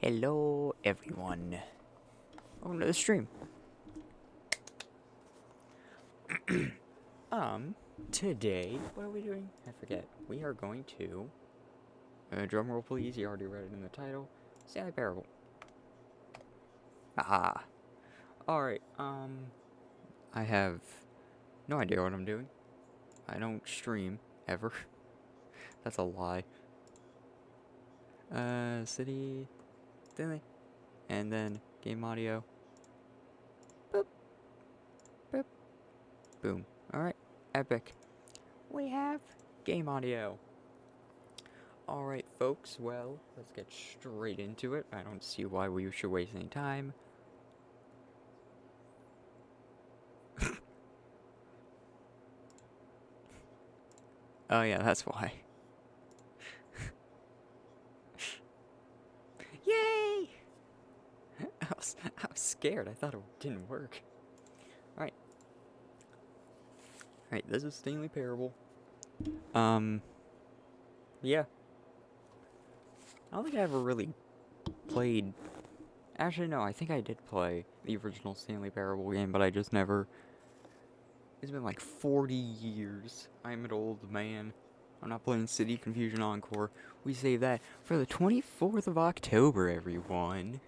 Hello, everyone. Welcome to the stream. Today, what are we doing? I forget. We are going to, drum roll please, you already read it in the title, Stanley Parable. Ah. Alright, I have no idea what I'm doing. I don't stream, ever. That's a lie. City, Stanley, and then game audio. Boop. Boop. Boom. Alright, epic. We have game audio. Alright, folks, well, let's get straight into it. I don't see why we should waste any time. Oh, yeah, that's why. Yay! I was scared. I thought it didn't work. Alright. Alright, this is Stanley Parable. Yeah. I don't think I ever really played... Actually, no, I think I did play the original Stanley Parable game, but I just never... It's been like 40 years. I'm an old man. I'm not playing City Confusion Encore. We save that for the 24th of October, everyone.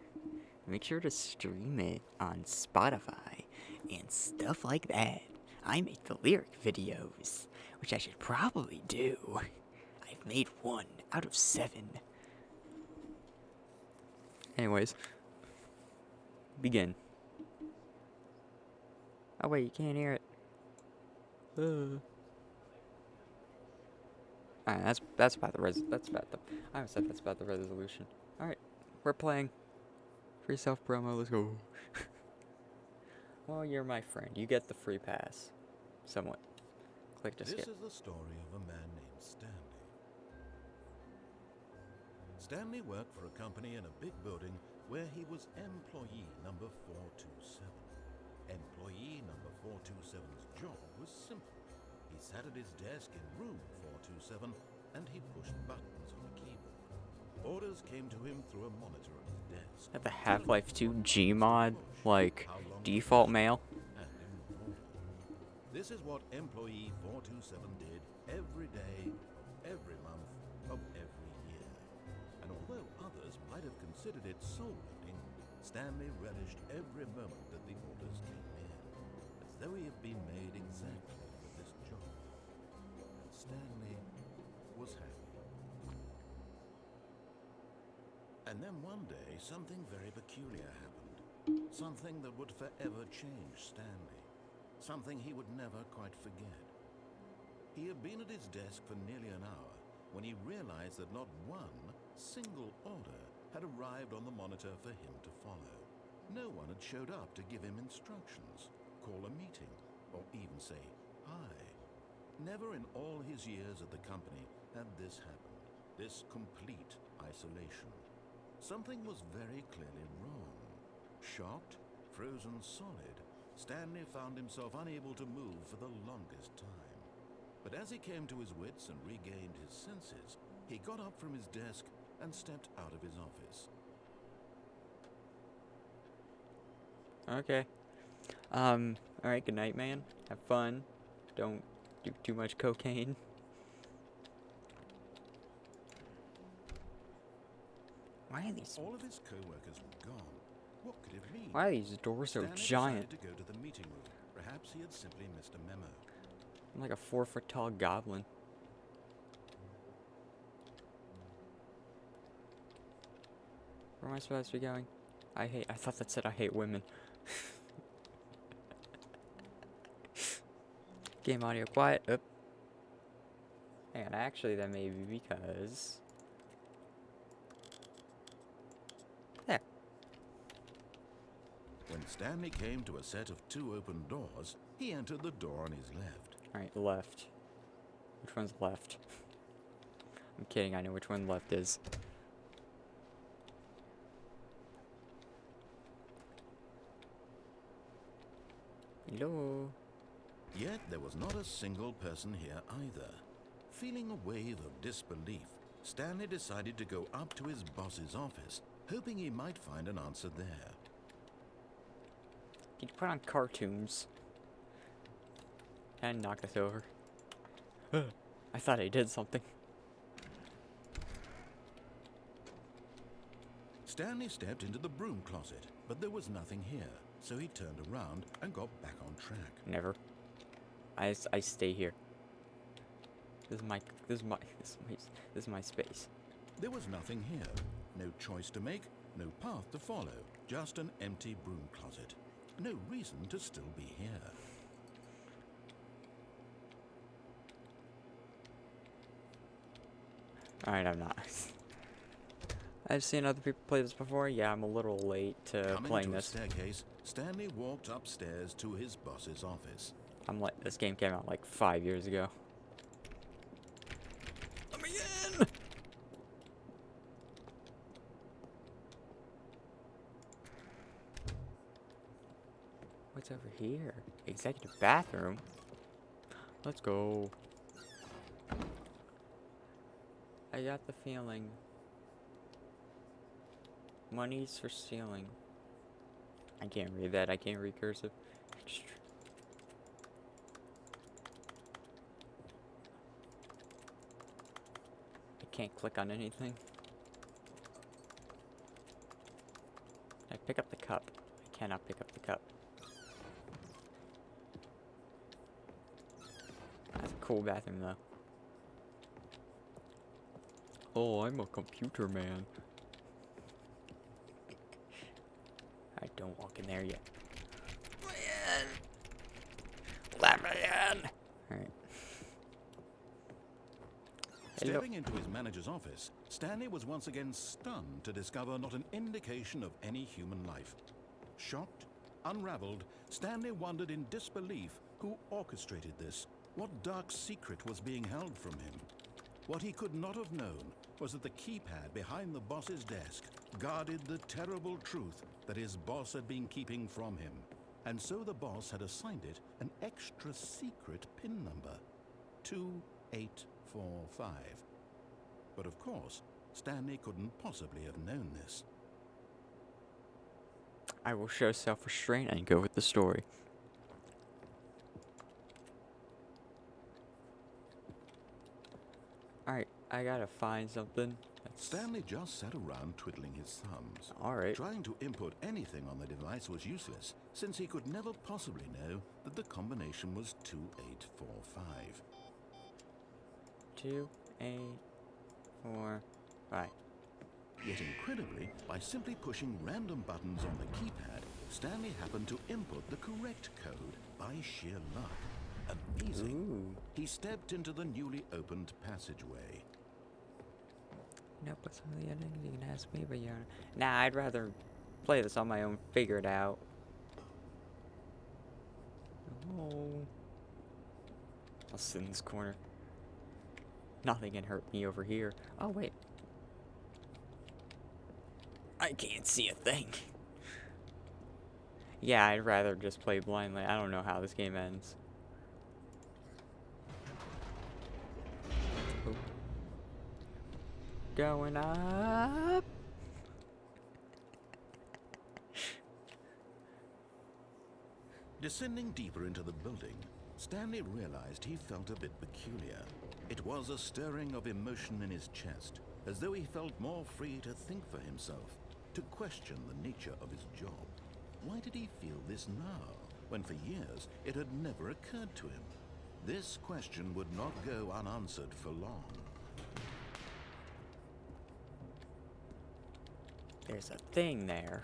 Make sure to stream it on Spotify and stuff like that. I make the lyric videos, which I should probably do. I've made 1 out of 7. Anyways, begin. Oh wait, you can't hear it. Alright, that's about the I almost said that's about the resolution. Alright, we're playing. Free self promo, let's go. Well, you're my friend. You get the free pass. Somewhat. Click to skip. This is the story of a man named Stanley. Stanley worked for a company in a big building where he was employee number 427. Employee number 427's job was simple. He sat at his desk in room 427 and he pushed buttons on a keyboard. Orders came to him through a monitor on his desk. At the Half-Life 2 Gmod, like, default mail. This is what employee 427 did every day, every month of every year. And although others might have considered it soul-lifting, Stanley relished every moment that the orders came in, as though he had been made exactly for this job. And Stanley was happy. And then one day, something very peculiar happened. Something that would forever change Stanley. Something he would never quite forget. He had been at his desk for nearly an hour when he realized that not one single order had arrived on the monitor for him to follow. No one had showed up to give him instructions, call a meeting, or even say hi. Never in all his years at the company had this happened, this complete isolation. Something was very clearly wrong. Shocked, frozen solid, Stanley found himself unable to move for the longest time. But as he came to his wits and regained his senses, he got up from his desk and stepped out of his office. Okay. Alright, good night, man. Have fun. Don't do too much cocaine. Why are these... All of his co-workers were gone. What could it mean? Why are these doors so Stanley giant? decided to go to the meeting room. Perhaps he had simply missed a memo. I'm like a 4-foot tall goblin. Where am I supposed to be going? I thought that said I hate women. Game audio quiet. Up. Hang on, actually that may be because... There. When Stanley came to a set of 2 open doors, he entered the door on his left. Alright, left. Which one's left? I'm kidding, I know which one left is. Hello? Yet there was not a single person here either. Feeling a wave of disbelief, Stanley decided to go up to his boss's office hoping he might find an answer there. Can you put on cartoons? And knock us over. I thought I did something. Stanley stepped into the broom closet, but there was nothing here, so he turned around and got back on track. Never. I stay here. This is my space. There was nothing here. No choice to make, no path to follow, just an empty broom closet. No reason to still be here. Alright, I'm not. I've seen other people play this before. Yeah, I'm a little late to playing this. Coming to a staircase, Stanley walked upstairs to his boss's office. This game came out like 5 years ago. Let me in! What's over here? Executive bathroom? Let's go. I got the feeling. Money's for stealing. I can't read that. I can't read cursive. I can't click on anything. I pick up the cup. I cannot pick up the cup. That's a cool bathroom though. Oh, I'm a computer man. I don't walk in there yet. Let me in! Alright. Stepping into his manager's office, Stanley was once again stunned to discover not an indication of any human life. Shocked, unraveled, Stanley wondered in disbelief who orchestrated this, what dark secret was being held from him. What he could not have known was that the keypad behind the boss's desk guarded the terrible truth that his boss had been keeping from him. And so the boss had assigned it an extra secret PIN number, 2845. But of course, Stanley couldn't possibly have known this. I will show self-restraint and go with the story. Alright, I gotta find something. Stanley just sat around twiddling his thumbs. Alright. Trying to input anything on the device was useless, since he could never possibly know that the combination was 2845. 2, 8, 4, 5. Yet incredibly, by simply pushing random buttons on the keypad, Stanley happened to input the correct code by sheer luck. Amazing. Ooh. He stepped into the newly opened passageway. No, but some of the other things you can ask me, but you're... Nah, I'd rather play this on my own, figure it out. Oh. I'll sit in this corner. Nothing can hurt me over here. Oh, wait. I can't see a thing. Yeah, I'd rather just play blindly. I don't know how this game ends. Oh. Going up. Descending deeper into the building, Stanley realized he felt a bit peculiar. It was a stirring of emotion in his chest, as though he felt more free to think for himself, to question the nature of his job. Why did he feel this now, when for years it had never occurred to him? This question would not go unanswered for long. There's a thing there.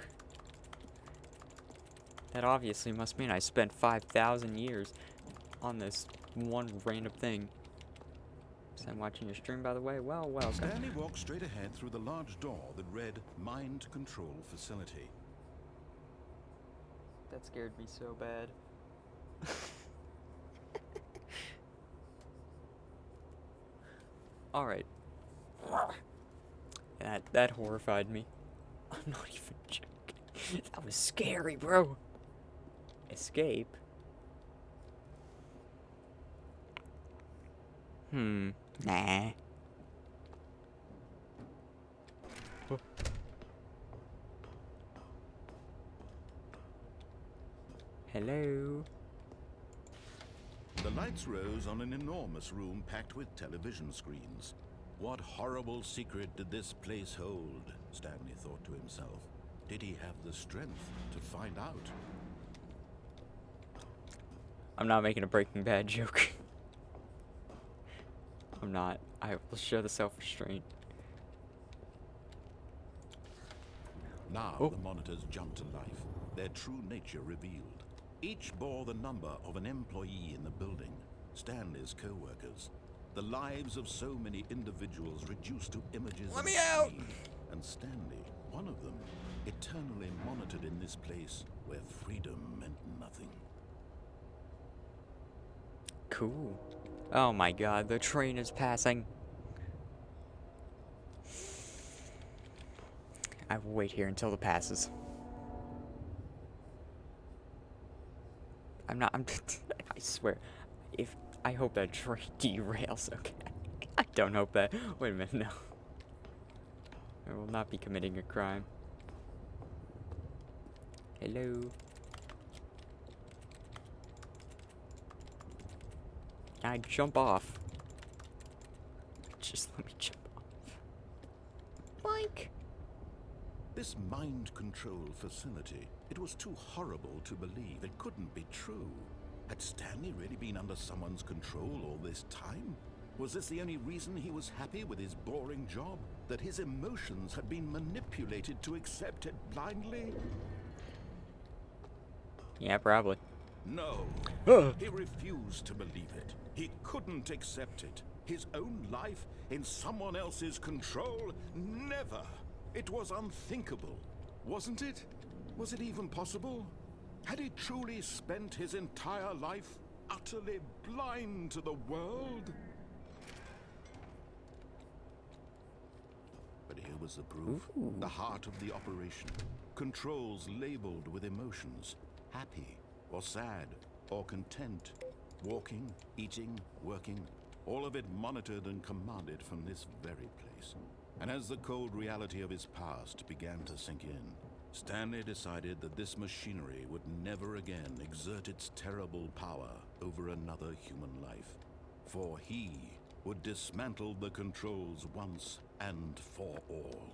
That obviously must mean I spent 5,000 years on this one random thing. So I'm watching your stream, by the way. Well, welcome. Stanley walked straight ahead through the large door that read Mind Control Facility. That scared me so bad. Alright. That horrified me. I'm not even joking. That was scary, bro. Escape? Nah. Oh. Hello. The lights rose on an enormous room packed with television screens. What horrible secret did this place hold? Stanley thought to himself. Did he have the strength to find out? I'm not making a Breaking Bad joke. I'm not. I will show the self-restraint. Now Oh. the monitors jumped to life, their true nature revealed. Each bore the number of an employee in the building, Stanley's co-workers. The lives of so many individuals reduced to images Let on me a out! screen. And Stanley, one of them, eternally monitored in this place where freedom meant nothing. Cool. Oh my god, the train is passing. I will wait here until it passes. I'm not. I swear. I hope that train derails, okay? I don't hope that. Wait a minute, no. I will not be committing a crime. Hello. Can I jump off? Just let me jump off. Boink. This mind control facility, it was too horrible to believe. It couldn't be true. Had Stanley really been under someone's control all this time? Was this the only reason he was happy with his boring job? That his emotions had been manipulated to accept it blindly? Yeah, probably. No. He refused to believe it. He couldn't accept it. His own life in someone else's control? Never. It was unthinkable, wasn't it? Was it even possible? Had he truly spent his entire life utterly blind to the world? But here was the proof. Ooh. The heart of the operation. Controls labeled with emotions. Happy, or sad, or content. Walking, eating, working. All of it monitored and commanded from this very place. And as the cold reality of his past began to sink in, Stanley decided that this machinery would never again exert its terrible power over another human life. For he would dismantle the controls once and for all.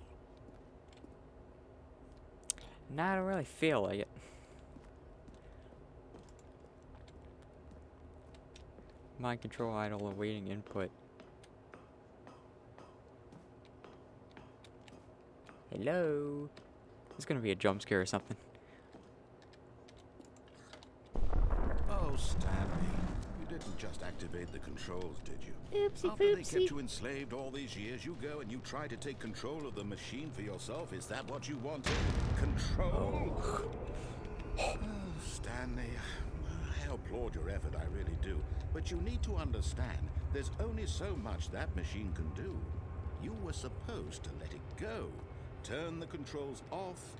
No, I don't really feel like it. Mind control idle awaiting input. Hello? There's gonna be a jump scare or something. Oh, Stanley, you didn't just activate the controls, did you? Oopsie After they poopsie. kept you enslaved all these years, you go and you try to take control of the machine for yourself. Is that what you wanted? Control? Oh, Stanley, I applaud your effort, I really do. But you need to understand, there's only so much that machine can do. You were supposed to let it go. Turn the controls off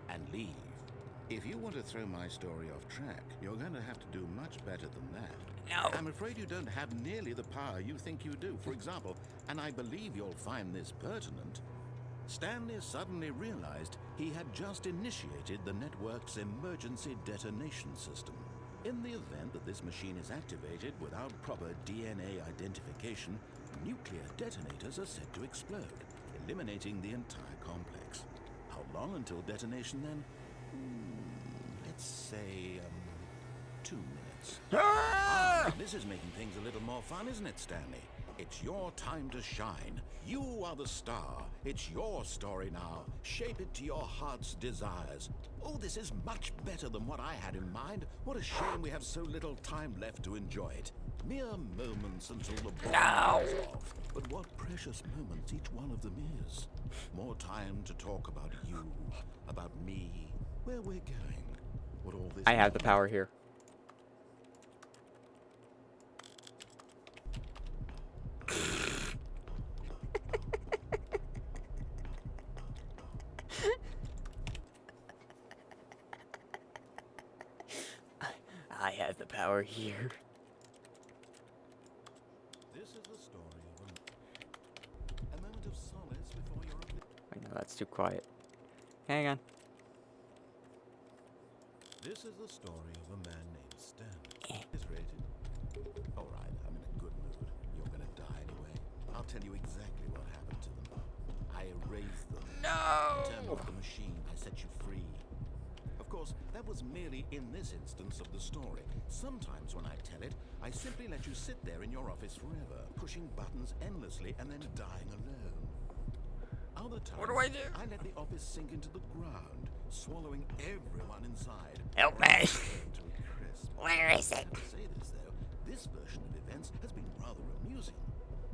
and leave. If you want to throw my story off track, you're going to have to do much better than that. No. I'm afraid you don't have nearly the power you think you do. For example, and I believe you'll find this pertinent, Stanley suddenly realized he had just initiated the network's emergency detonation system. In the event that this machine is activated without proper DNA identification, nuclear detonators are said to explode, eliminating the entire complex. How long until detonation then? Let's say, 2 minutes. Ah, this is making things a little more fun, isn't it, Stanley? It's your time to shine. You are the star. It's your story now. Shape it to your heart's desires. Oh, this is much better than what I had in mind. What a shame we have so little time left to enjoy it. Mere moments until the bomb goes off. But what precious moments each one of them is. More time to talk about you, about me, where we're going, what all this I have the means. power here. I have the power here. This is the story of a moment of solace before your Wait, no, that's too quiet. Hang on. This is the story of a man named Stanley. Is rated. All right, I'm in a good mood. You're gonna die anyway. I'll tell you exactly what happened to them. I erased them. I turned off the machine. I set you free. Of course, that was merely in this instance of the story. Sometimes when I tell it, I simply let you sit there in your office forever, pushing buttons endlessly and then dying alone. Other times, What do I do? I let the office sink into the ground, swallowing everyone inside. Help me. To a crisp. Where is it? I have to say this, though. This version of events has been rather amusing.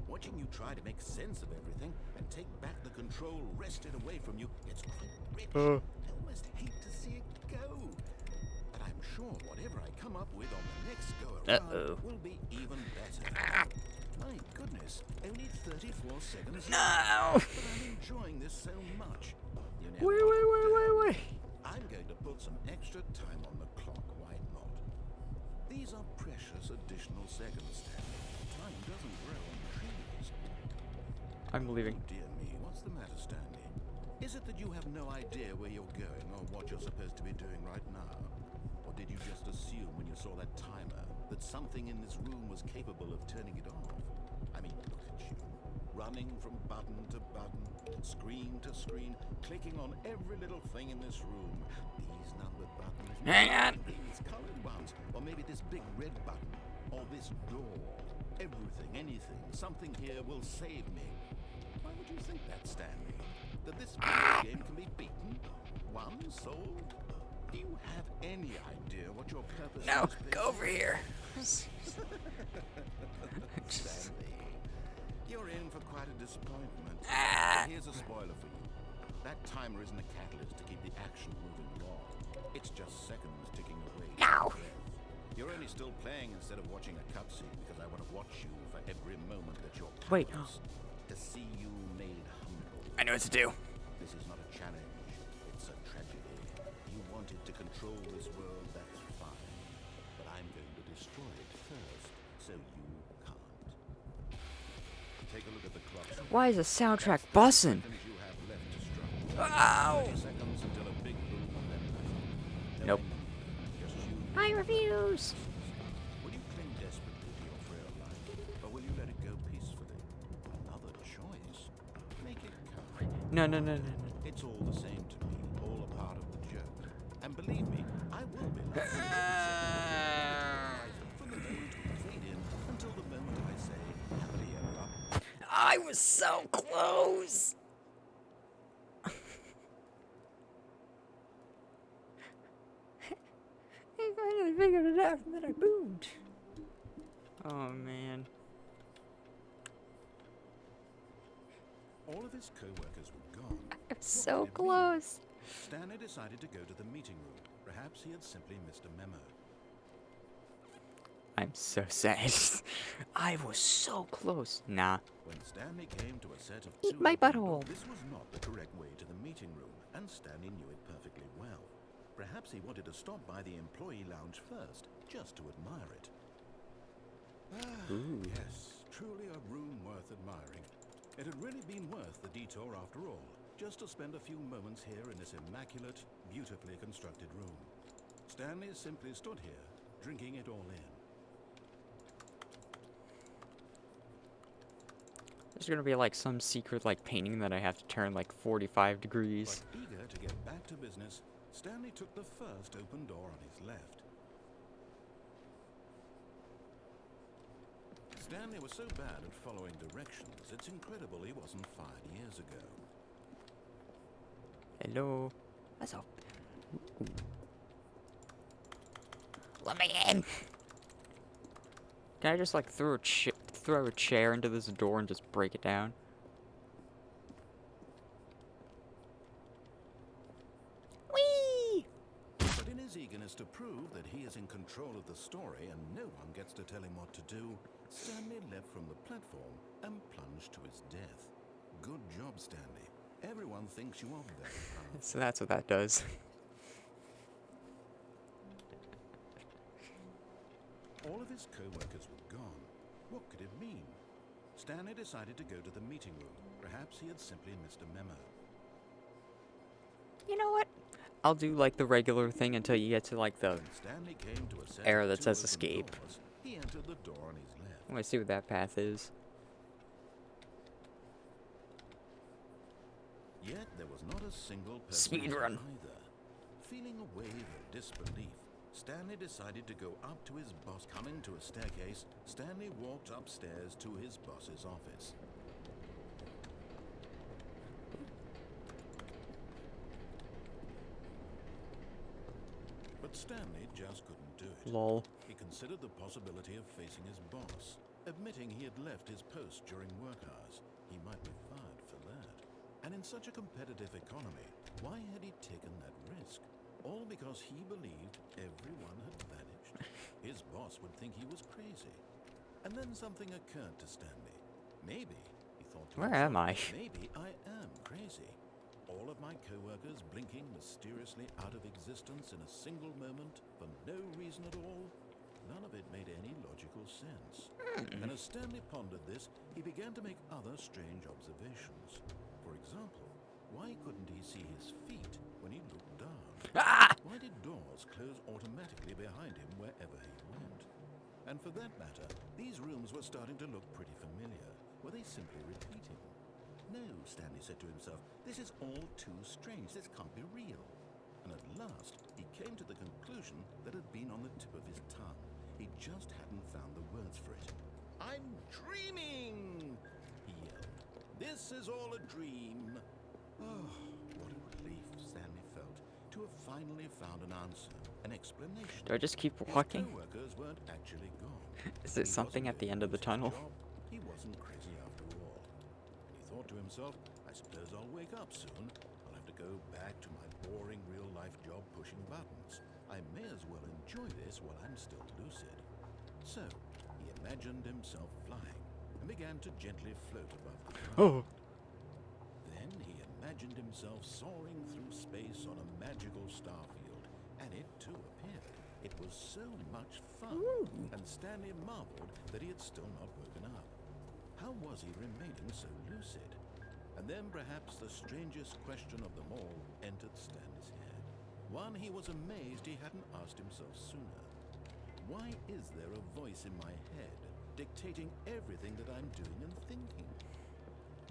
Watching you try to make sense of everything and take back the control wrested away from you, it's quite rich. I almost hate to see it go. But I'm sure whatever I come up with on the next go-around will be even better. My goodness, only 34 seconds. No! But I'm enjoying this so much. You know Wait. I'm going to put some extra time on the clock, why not? These are precious additional seconds, Stanley. Time doesn't grow on trees. I'm leaving. Oh dear me, what's the matter, Stanley? Is it that you have no idea where you're going or what you're supposed to be doing right now? Or did you just assume when you saw that timer that something in this room was capable of turning it off? I mean, look at you. Running from button to button, screen to screen, clicking on every little thing in this room. These numbered buttons. Hang on. These colored ones. Or maybe this big red button. Or this door. Everything, anything, something here will save me. Why would you think that, Stanley? That this video game can be beaten? Won? Solved? Do you have any idea what your purpose No, is? go over here. Stanley, you're in for quite a disappointment. But here's a spoiler for you. That timer isn't a catalyst to keep the action moving along. It's just seconds ticking away. No. You're only still playing instead of watching a cutscene because I want to watch you for every moment that you're Wait. close. To see you made humble. I know what to do. This is not a challenge. It's a tragedy. You wanted to control this world, that's fine. But I'm going to destroy it first, so you can't. Take a look at the clock. Why is the soundtrack bussin'? Seconds you have left to struggle. Ow! 30 seconds until a big boom and then nothing. Nope. Just you. I refuse. Will you cling desperately to your frail life, or will you let it go peacefully? Another choice. Make it count. No. It's all the same to me, all a part of the joke. And believe me, I will be like from the moment we fade in until the moment I say happily ever up. I was so close. I finally figured it out and then I boomed. Oh man. All of his co-workers were gone. I'm so close. Stanley decided to go to the meeting room. Perhaps he had simply missed a memo. I'm so sad. I was so close. Nah. When Stanley came to a set of Eat two my people, butthole. this was not the correct way to the meeting room, and Stanley knew it perfectly well. Perhaps he wanted to stop by the employee lounge first, just to admire it. Ooh. Yes, truly a room worth admiring. It had really been worth the detour after all, just to spend a few moments here in this immaculate, beautifully constructed room. Stanley simply stood here, drinking it all in. There's gonna be like some secret like painting that I have to turn like 45 degrees. But eager to get back to business, Stanley took the first open door on his left. Stanley was so bad at following directions, it's incredible he wasn't fired years ago. Hello. What's up? Ooh. Let me in. Can I just like throw a chair into this door and just break it down? Whee! But in his eagerness to prove that he is in control of the story and no one gets to tell him what to do, Stanley leapt from the platform and plunged to his death. Good job, Stanley. Everyone thinks you are very proud. So that's what that does. All of his co-workers were gone. What could it mean? Stanley decided to go to the meeting room. Perhaps he had simply missed a memo. You know what? I'll do like the regular thing until you get to like the When Stanley came to a set arrow of that two says open escape. doors, he entered the door on his left. I want to see what that path is. Yet there was not a single person Speed there run. either. Feeling a wave of disbelief, Stanley decided to go up to his boss. Coming to a staircase, Stanley walked upstairs to his boss's office. But Stanley just couldn't do it. Lol. He considered the possibility of facing his boss, admitting he had left his post during work hours. He might be fired for that. And in such a competitive economy, why had he taken that risk? All because he believed everyone had vanished. His boss would think he was crazy. And then something occurred to Stanley. Maybe, he thought to Where himself, am I? maybe I am crazy. All of my co-workers blinking mysteriously out of existence in a single moment for no reason at all. None of it made any logical sense. And as Stanley pondered this, he began to make other strange observations. For example, why couldn't he see his feet when he looked down? Ah! Why did doors close automatically behind him wherever he went? And for that matter, these rooms were starting to look pretty familiar. Were they simply repeating? No, Stanley said to himself, this is all too strange. This can't be real. And at last, he came to the conclusion that had been on the tip of his tongue. He just hadn't found the words for it. I'm dreaming, he yelled. This is all a dream. Oh, what a relief Stanley felt to have finally found an answer, an explanation. Do I just keep His walking? co-workers weren't actually gone. Is it He something wasn't at the going end of to the lose his tunnel? job. He wasn't crazy after all. And he thought to himself, I suppose I'll wake up soon. I'll have to go back to my boring real-life job pushing buttons. I may as well enjoy this while I'm still lucid. So, he imagined himself flying and began to gently float above the ground. Oh. Then he imagined himself soaring through space on a magical star field, and it too appeared. It was so much fun, and Stanley marveled that he had still not woken up. How was he remaining so lucid? And then perhaps the strangest question of them all entered Stanley's head. One he was amazed he hadn't asked himself sooner. Why is there a voice in my head dictating everything that I'm doing and thinking?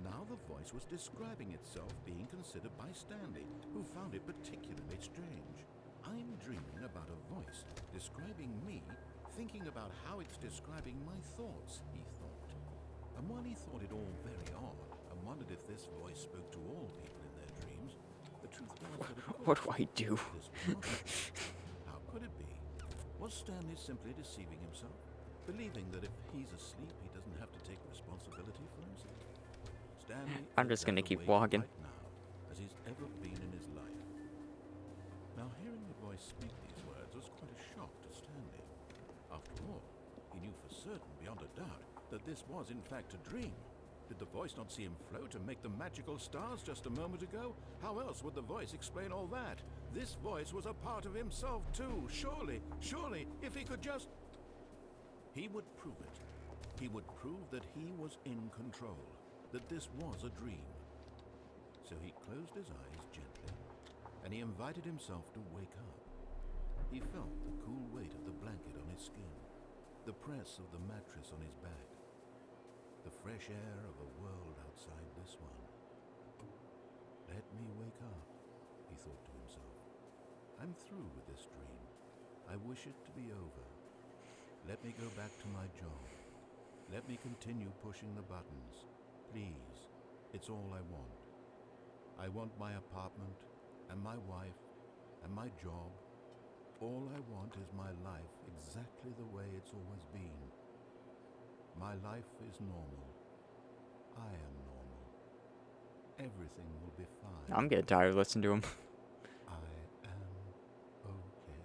Now the voice was describing itself being considered by Stanley, who found it particularly strange. I'm dreaming about a voice describing me, thinking about how it's describing my thoughts, he thought. And while he thought it all very odd, and wondered if this voice spoke to all people in their dreams, the truth was that of What do course, I do? this was not it. How could it be? Was Stanley simply deceiving himself, believing that if he's asleep, he doesn't have to take responsibility for himself? Stanley I'm is just gonna as keep awake walking. right now as he's ever been in his life. Now, hearing the voice speak these words was quite a shock to Stanley. After all, he knew for certain, beyond a doubt, that this was in fact a dream. Did the voice not see him float and make the magical stars just a moment ago? How else would the voice explain all that? This voice was a part of himself too. Surely, if he could just... He would prove it. He would prove that he was in control, that this was a dream. So he closed his eyes gently, and he invited himself to wake up. He felt the cool weight of the blanket on his skin, the press of the mattress on his back, the fresh air of a world outside this one. Let me wake up, he thought to himself. I'm through with this dream. I wish it to be over. Let me go back to my job. Let me continue pushing the buttons. Please, it's all I want. I want my apartment, and my wife, and my job. All I want is my life exactly the way it's always been. My life is normal. I am normal. Everything will be fine. I'm getting tired of listening to him. I am okay.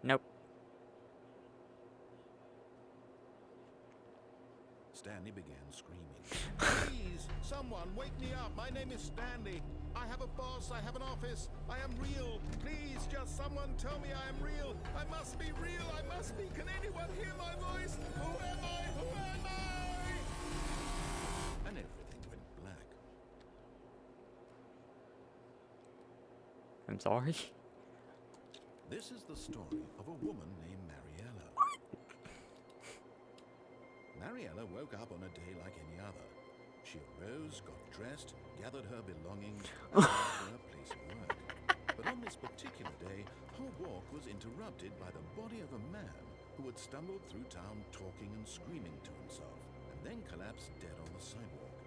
Nope. Stanley began screaming. Please, someone wake me up. My name is Stanley. I have a boss. I have an office. I am real. Please, just someone tell me I am real. I must be real. I must be. Can anyone hear my voice? Who am I? Who am I? And everything went black. I'm sorry. This is the story of a woman named Mariella. Mariella woke up on a day like any other. She arose, got dressed, gathered her belongings, and left for her place of work. But on this particular day, her walk was interrupted by the body of a man who had stumbled through town talking and screaming to himself, and then collapsed dead on the sidewalk.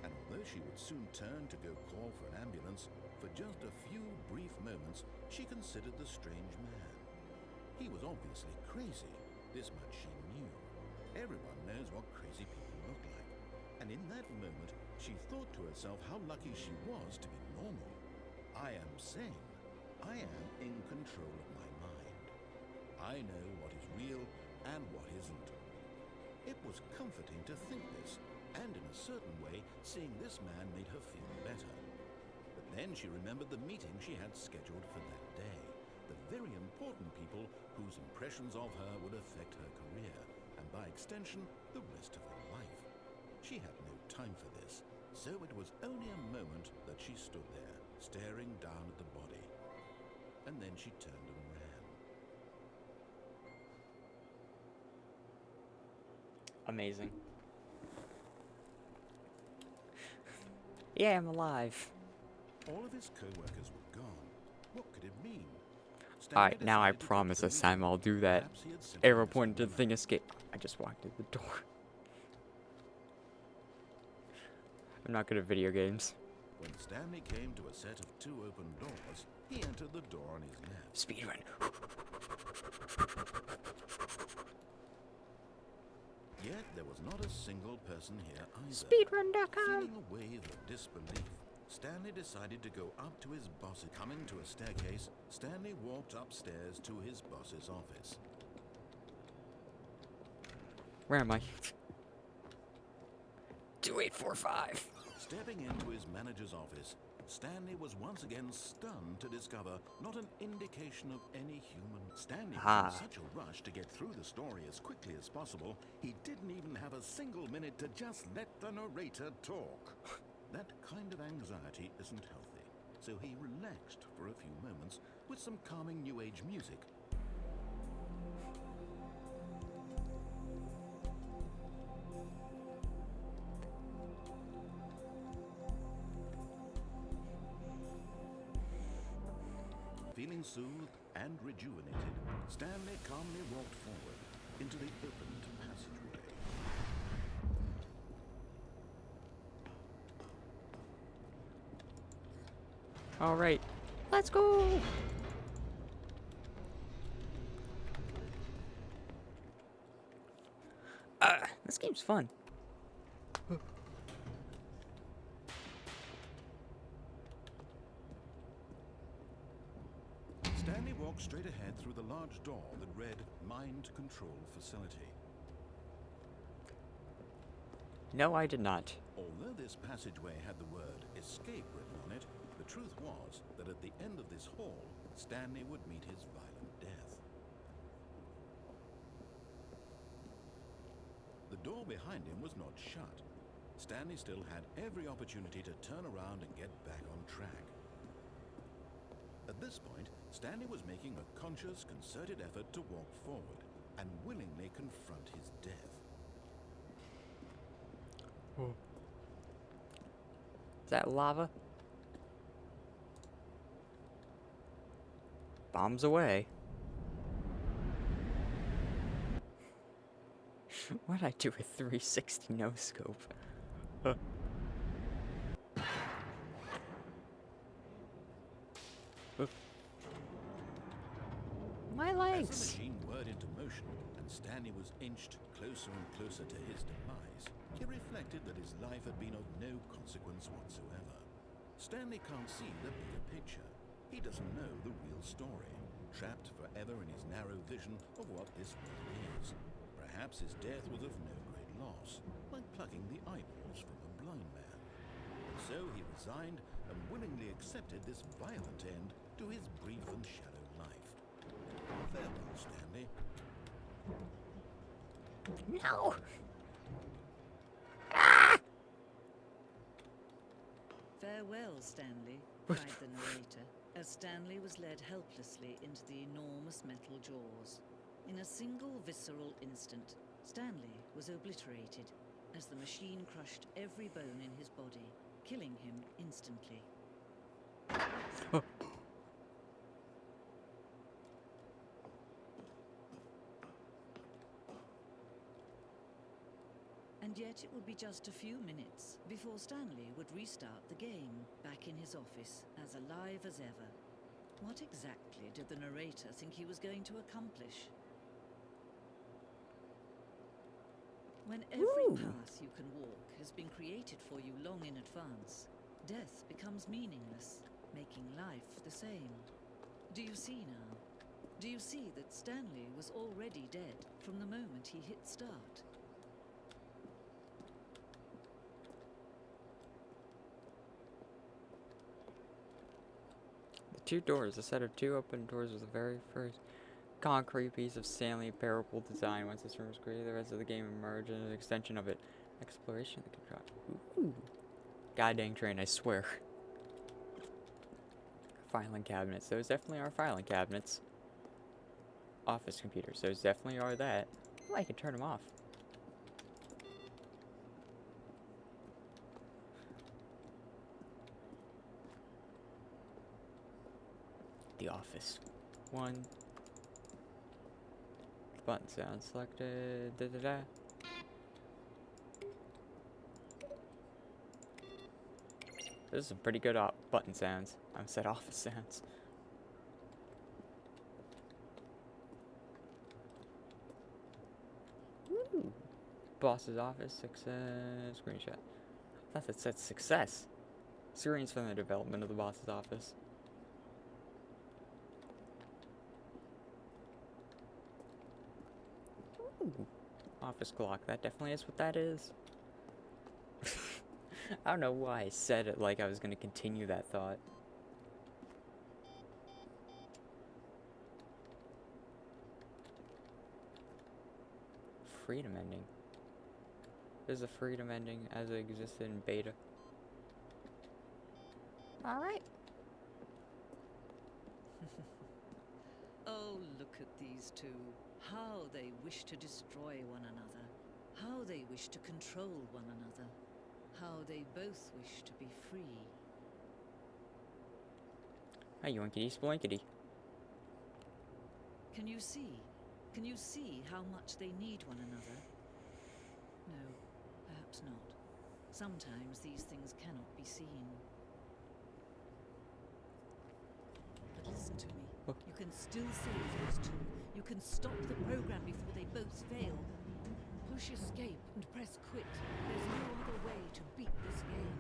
And although she would soon turn to go call for an ambulance, for just a few brief moments, she considered the strange man. He was obviously crazy. This much she knew. Everyone knows what crazy people look like. And in that moment, she thought to herself how lucky she was to be normal. I am sane. I am in control of my mind. I know what is real and what isn't. It was comforting to think this, and in a certain way, seeing this man made her feel better. But then she remembered the meeting she had scheduled for that day. The very important people whose impressions of her would affect her career, and by extension, the rest of her life. She had no time for this, so it was only a moment that she stood there, staring down at the body. And then she turned and ran. Amazing. Yeah, I'm alive. All of his co-workers were gone. What could it mean? Alright, now I promise this time I'll do that. Arrow pointed to the thing escape. I just walked in the door. I'm not good at video games. When Stanley came to a set of 2 open doors, he entered the door on his left. Speedrun. Yet there was not a single person here either. Speedrun.com. Feeling a wave of disbelief, Stanley decided to go up to his boss. Coming to a staircase, Stanley walked upstairs to his boss's office. Where am I? 2845. Stepping into his manager's office, Stanley was once again stunned to discover not an indication of any human. Stanley was in such a rush to get through the story as quickly as possible, he didn't even have a single minute to just let the narrator talk. That kind of anxiety isn't healthy, so he relaxed for a few moments with some calming New Age music. Feeling soothed and rejuvenated, Stanley calmly walked forward into the opened passageway. Alright, let's go! This game's fun. Stanley walked straight ahead through the large door that read Mind Control Facility. No, I did not. Although this passageway had the word Escape written on it, the truth was that at the end of this hall, Stanley would meet his violent death. The door behind him was not shut. Stanley still had every opportunity to turn around and get back on track. At this point, Stanley was making a conscious, concerted effort to walk forward and willingly confront his death. Is that lava? Bombs away. What'd I do with 360 no scope? My legs! As the machine whirred into motion and Stanley was inched closer and closer to his demise, he reflected that his life had been of no consequence whatsoever. Stanley can't see the bigger picture. He doesn't know the real story, trapped forever in his narrow vision of what this world is. Perhaps his death was of no great loss, like plucking the eyeballs from a blind man. And so he resigned and willingly accepted this violent end to his brief and shallow life. Farewell, Stanley. No! Farewell, Stanley, cried the narrator. as Stanley was led helplessly into the enormous metal jaws. In a single visceral instant, Stanley was obliterated as the machine crushed every bone in his body, killing him instantly. And yet it would be just a few minutes before Stanley would restart the game, back in his office, as alive as ever. What exactly did the narrator think he was going to accomplish? When every path you can walk has been created for you long in advance, death becomes meaningless, making life the same. Do you see now? Do you see that Stanley was already dead from the moment he hit start? Two doors, a set of two open doors was the very first concrete piece of Stanley Parable design. Once this room was created, the rest of the game emerged as an extension of it. Exploration of the control. Ooh. God dang train, I swear. Filing cabinets. Those definitely are filing cabinets. Office computers. Those definitely are that. Oh, I can turn them off. The office. One. Button sound selected. Da da da. Those are some pretty good button sounds. I said office sounds. Woo. Boss's office. Success. Screenshot. I thought that said success. Screens from the development of the boss's office. Ooh. Office clock. That definitely is what that is. I don't know why I said it like I was going to continue that thought. Freedom ending. There's a freedom ending as it existed in beta. Alright. Oh, look at these two. How they wish to destroy one another. How they wish to control one another. How they both wish to be free. Hey, yoinkity sploinkity. Can you see? Can you see how much they need one another? No, perhaps not. Sometimes these things cannot be seen. But listen to me. You can still save those two. You can stop the program before they both fail. Push escape and press quit. There's no other way to beat this game.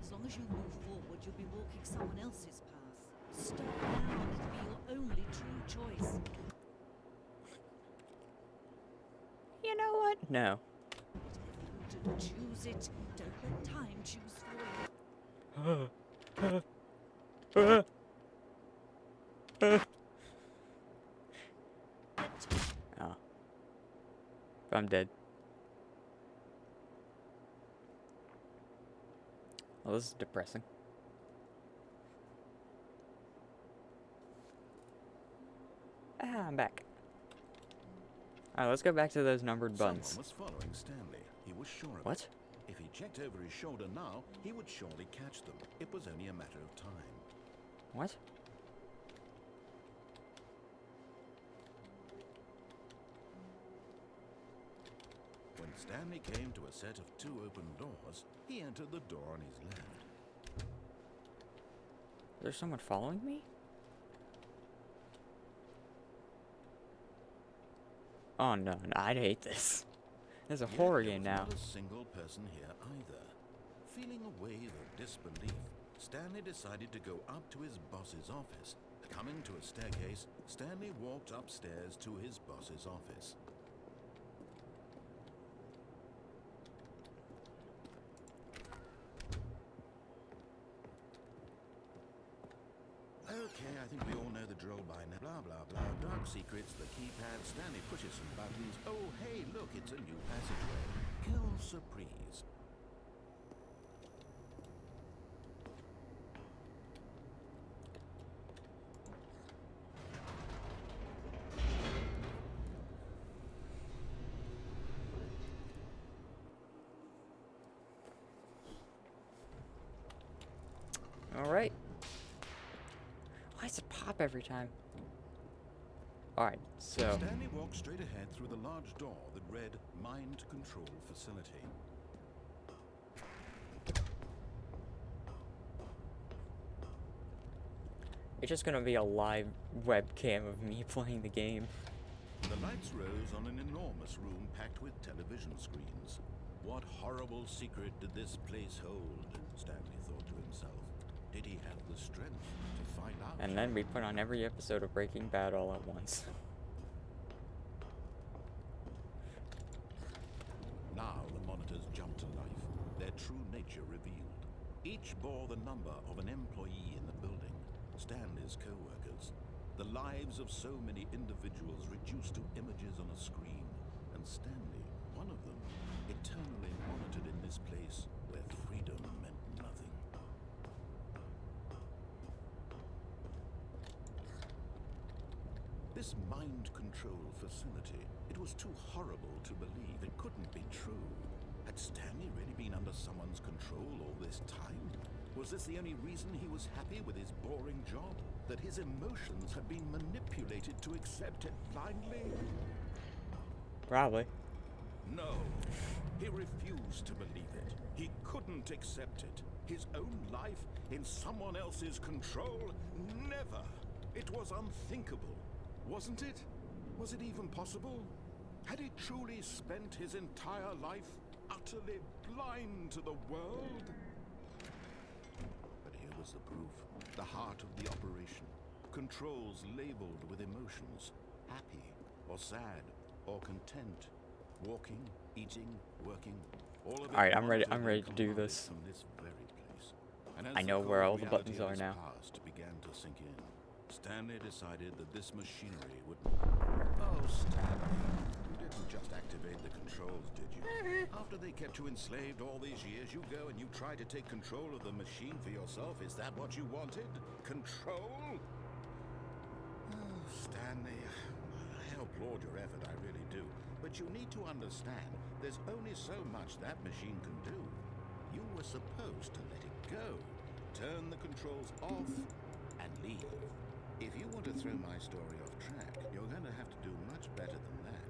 As long as you move forward, you'll be walking someone else's path. Stop now and it'll be your only true choice. You know what? No. Whatever you do, choose it. Don't let time choose for you. Oh. I'm dead. Well, this is depressing. Ah, I'm back. Alright, let's go back to those numbered buttons. Someone was following Stanley. He was sure of What? it. If he checked over his shoulder now, he would surely catch them. It was only a matter of time. What? When Stanley came to a set of two open doors, he entered the door on his left. Is there someone following me? Oh no, I'd hate this. There's a Yet horror there game was now. Not a single person here either. Feeling a wave of disbelief, Stanley decided to go up to his boss's office. Coming to a staircase, Stanley walked upstairs to his boss's office. Okay, I think we all know the drill by now. Blah, blah, blah. Dark secrets, the keypad. Stanley pushes some buttons. Oh, hey, look, it's a new passageway. Kill surprise. Alright. Why does it pop every time? Alright, so... Stanley walked straight ahead through the large door that read Mind Control Facility. It's just gonna be a live webcam of me playing the game. The lights rose on an enormous room packed with television screens. What horrible secret did this place hold? Stanley thought to himself. Did he have the strength to find out? And then we put on every episode of Breaking Bad all at once. Now the monitors jumped to life, their true nature revealed. Each bore the number of an employee in the building, Stanley's co-workers. The lives of so many individuals reduced to images on a screen, and Stanley, one of them, eternally monitored in this place where freedom meant nothing. This mind control facility, it was too horrible to believe. It couldn't be true. Had Stanley really been under someone's control all this time? Was this the only reason he was happy with his boring job? That his emotions had been manipulated to accept it blindly? Probably. No. He refused to believe it. He couldn't accept it. His own life in someone else's control? Never. It was unthinkable. Wasn't it? Was it even possible? Had he truly spent his entire life utterly blind to the world? But here was the proof. The heart of the operation. Controls labeled with emotions. Happy, or sad, or content. Walking, eating, working. All of it. Alright, I'm ready to do this. From this very place. And as I know the where cold all the buttons reality of are his now. past began to sink in. Stanley decided that this machinery would... Oh, Stanley, you didn't just activate the controls, did you? After they kept you enslaved all these years, you go and you try to take control of the machine for yourself. Is that what you wanted? Control? Oh, Stanley, I applaud your effort, I really do. But you need to understand, there's only so much that machine can do. You were supposed to let it go. Turn the controls off and leave. If you want to throw my story off track, you're going to have to do much better than that.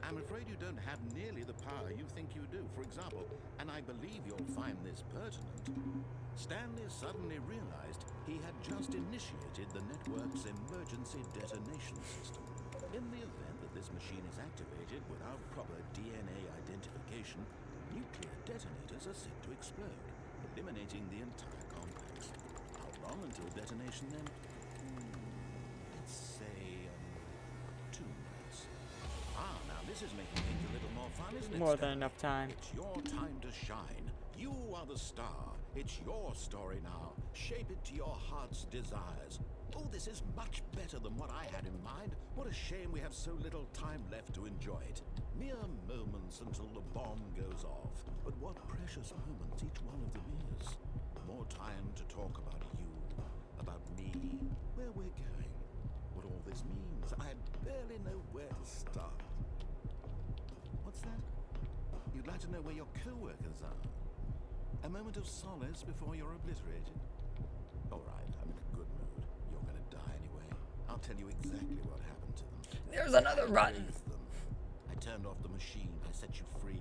I'm afraid you don't have nearly the power you think you do. For example, and I believe you'll find this pertinent, Stanley suddenly realized he had just initiated the network's emergency detonation system. In the event that this machine is activated without proper DNA identification, nuclear detonators are set to explode, eliminating the entire complex. How long until detonation then? Let's say 2 minutes. Ah, now this is making things a little more fun, isn't it? More Stanley? than enough time. It's your time to shine. You are the star. It's your story now. Shape it to your heart's desires. Oh, this is much better than what I had in mind. What a shame we have so little time left to enjoy it. Mere moments until the bomb goes off. But what precious moments each one of them is. More time to talk about you, about me, where we're going, what all this means. I barely know where to start. What's that? You'd like to know where your co-workers are? A moment of solace before you're obliterated? All right, I'm in a good mood. You're gonna die anyway. I'll tell you exactly what happened to them. There's another I button. raised them. I turned off the machine. I set you free.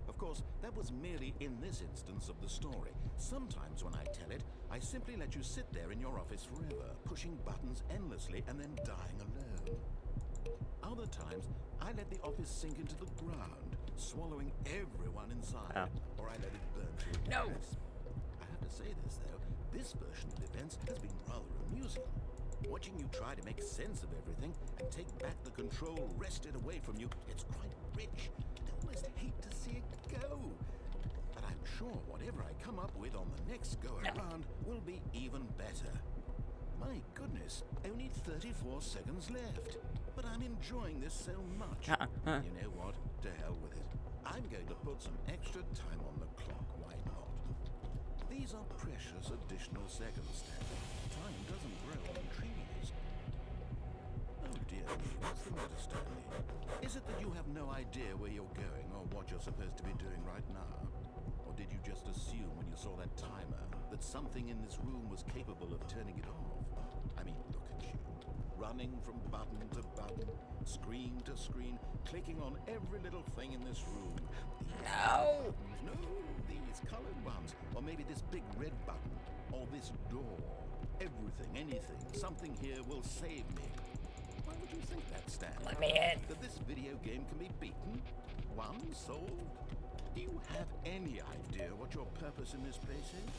Of course, that was merely in this instance of the story. Sometimes when I tell it, I simply let you sit there in your office forever, pushing buttons endlessly and then dying alone. Other times, I let the office sink into the ground, swallowing everyone inside. Oh. Or I let it burn to a No. crisp. I have to say this, though. This version of events has been rather amusing. Watching you try to make sense of everything and take back the control wrested away from you, it's quite rich. I almost hate to see it go. But I'm sure whatever I come up with on the next go-around will be even better. My goodness, only 34 seconds left. But I'm enjoying this so much. You know what? To hell with it. I'm going to put some extra time on the clock, why not? These are precious additional seconds, Stanley. Time doesn't grow on trees. Oh dear me, what's the matter, Stanley? Is it that you have no idea where you're going or what you're supposed to be doing right now? Or Or did you just assume when you saw that timer that something in this room was capable of turning it off? I mean, look at you. Running from button to button, screen to screen, clicking on every little thing in this room. No! No, these colored ones. Or maybe this big red button. Or this door. Everything, anything. Something here will save me. Why would you think that, Stan? Let me in. That this video game can be beaten? Won? Solved? Do you have any idea what your purpose in this place is?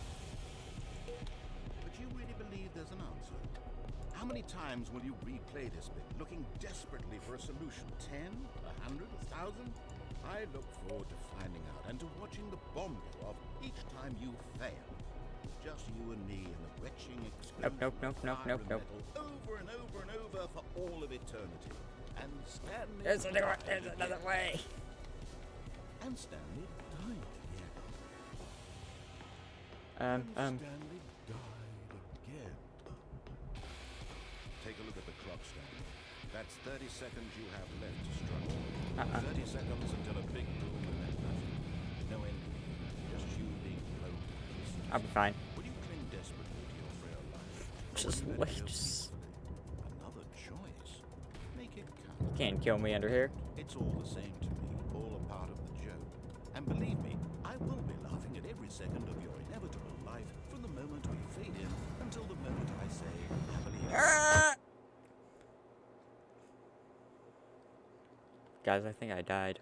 But you really believe there's an answer? How many times will you replay this bit, looking desperately for a solution? 10? 100? 1,000? I look forward to finding out and to watching the bomb go off each time you fail. Just you and me in the retching explosion Nope. of fire and metal over and over and over for all of eternity. And Stanley... There's another way. And Stanley died again. Um. Stanley died again. Take a look at the clock, Stanley. That's 30 seconds you have left to struggle. 30 seconds until a big boom and then nothing. No ending. Just you being blown. I'll be fine. Will you cling desperately to your frail life? Just Or will you let wait. it go peacefully? Another choice. Make it count. Can't kill me under here. It's all the same to me, all a part of the joke. And believe me, I will be laughing at every second of your inevitable life from the moment we fade in until the moment I say, happily ever after. Guys, I think I died.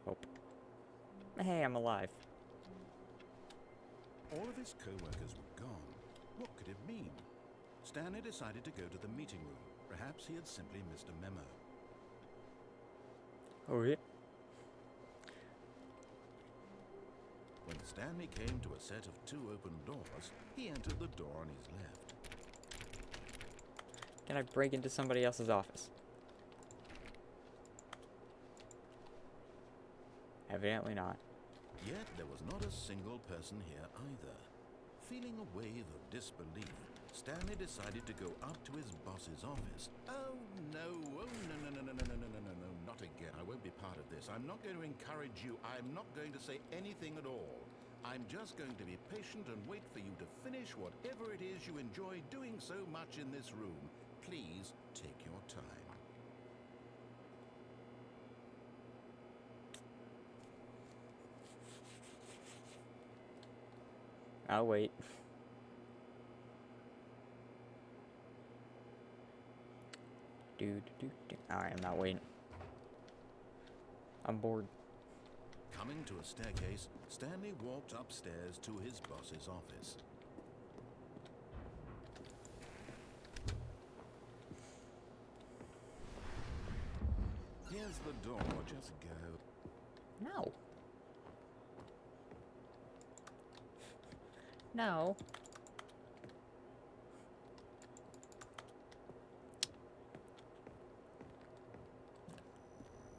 Nope. Hey, I'm alive. All of his co-workers were gone. What could it mean? Stanley decided to go to the meeting room. Perhaps he had simply missed a memo. Oh, yeah. When Stanley came to a set of 2 open doors, he entered the door on his left. Can I break into somebody else's office? Evidently not. Yet there was not a single person here either. Feeling a wave of disbelief, Stanley decided to go up to his boss's office. Oh no, no, not again. I won't be part of this. I'm not going to encourage you. I'm not going to say anything at all. I'm just going to be patient and wait for you to finish whatever it is you enjoy doing so much in this room. Please take your time. I'll wait. Alright, I'm not waiting. I'm bored. Coming to a staircase, Stanley walked upstairs to his boss's office. Here's the door, just go. No. No.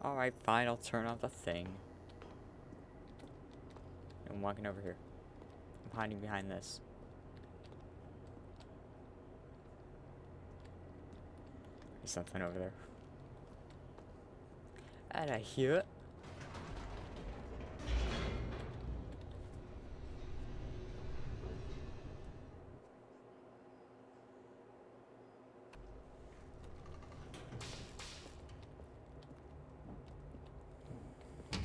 Alright, fine, I'll turn off the thing. I'm walking over here. I'm hiding behind this. There's something over there. And I hear it.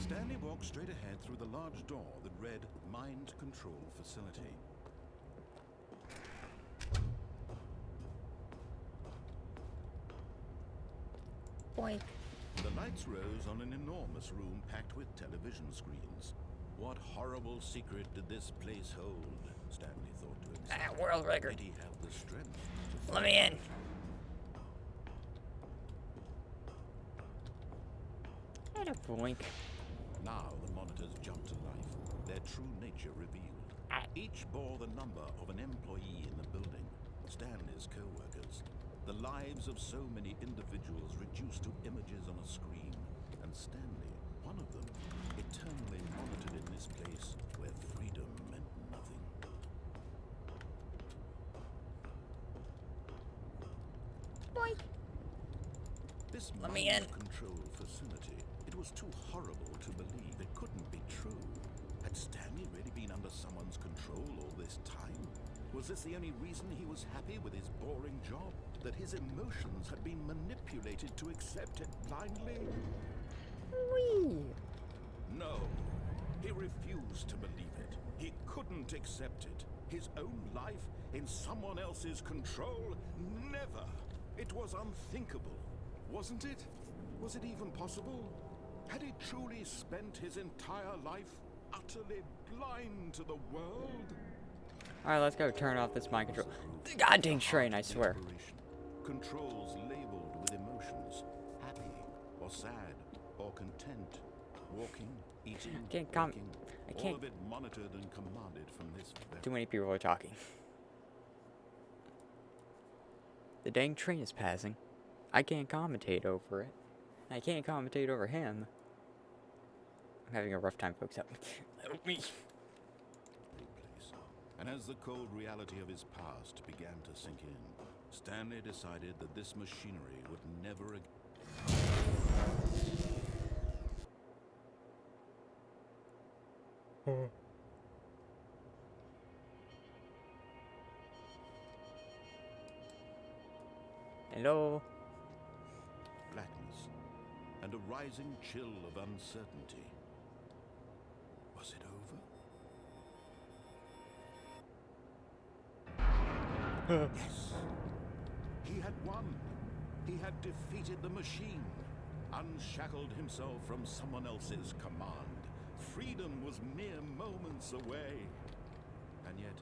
Stanley walked straight ahead through the large door that read Mind Control Facility. Boink. The lights rose on an enormous room packed with television screens. What horrible secret did this place hold? Stanley thought to himself. World record. Did he have the strength to Let me in. And a boink. Now the monitors jumped to life, their true nature revealed. Each bore the number of an employee in the building, Stanley's co-workers. The lives of so many individuals reduced to images on a screen. And Stanley, one of them, eternally monitored in this place where freedom meant nothing. Boink. This Let me in. mind control facility, It was too horrible to believe. It couldn't be true. Had Stanley really been under someone's control all this time? Was this the only reason he was happy with his boring job? That his emotions had been manipulated to accept it blindly? Whee! No. He refused to believe it. He couldn't accept it. His own life in someone else's control? Never. It was unthinkable. Wasn't it? Was it even possible? Had he truly spent his entire life utterly blind to the world? Alright, let's go turn off this mind control. The goddamn train, I swear. Controls labeled with emotions. Happy, or sad, or content. Walking, eating, waking, all of it monitored and commanded from this... Too many people are talking. The dang train is passing. I can't commentate over it. I can't commentate over him. I'm having a rough time, folks. Help me. And as the cold reality of his past began to sink in, Stanley decided that this machinery would never again... Hello? Blackness, and a rising chill of uncertainty. Was it over? Yes. He had won. He had defeated the machine, unshackled himself from someone else's command. Freedom was mere moments away. And yet,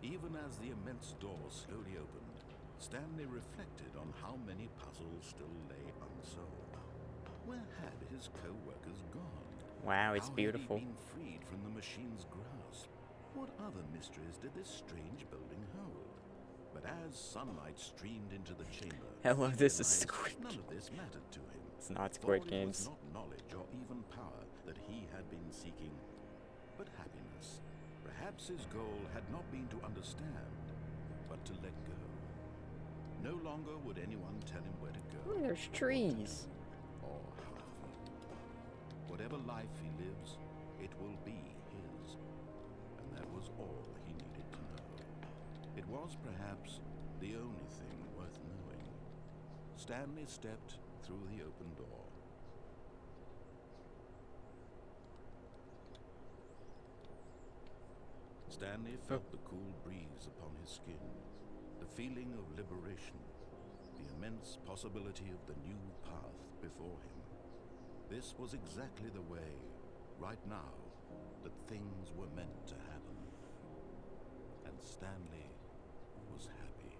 even as the immense door slowly opened, Stanley reflected on how many puzzles still lay unsolved. Where had his co-workers gone? Wow, it's beautiful. How had he been freed from the machine's grasp? What other mysteries did this strange building hold? But as sunlight streamed into the chamber, Hello, this is realized Squid none of this mattered to him. It's not Squid Thought Games. it was not knowledge or even power that he had been seeking, but happiness. Perhaps his goal had not been to understand, but to let go. No longer would anyone tell him where to go. Ooh, there's trees. Or how to feel. Whatever life he lives, it will be his. And that was all he needed to know. It was perhaps the only thing worth knowing. Stanley stepped through the open door. Stanley felt the cool breeze upon his skin, the feeling of liberation, the immense possibility of the new path before him. This was exactly the way, right now, that things were meant to happen. And Stanley was happy.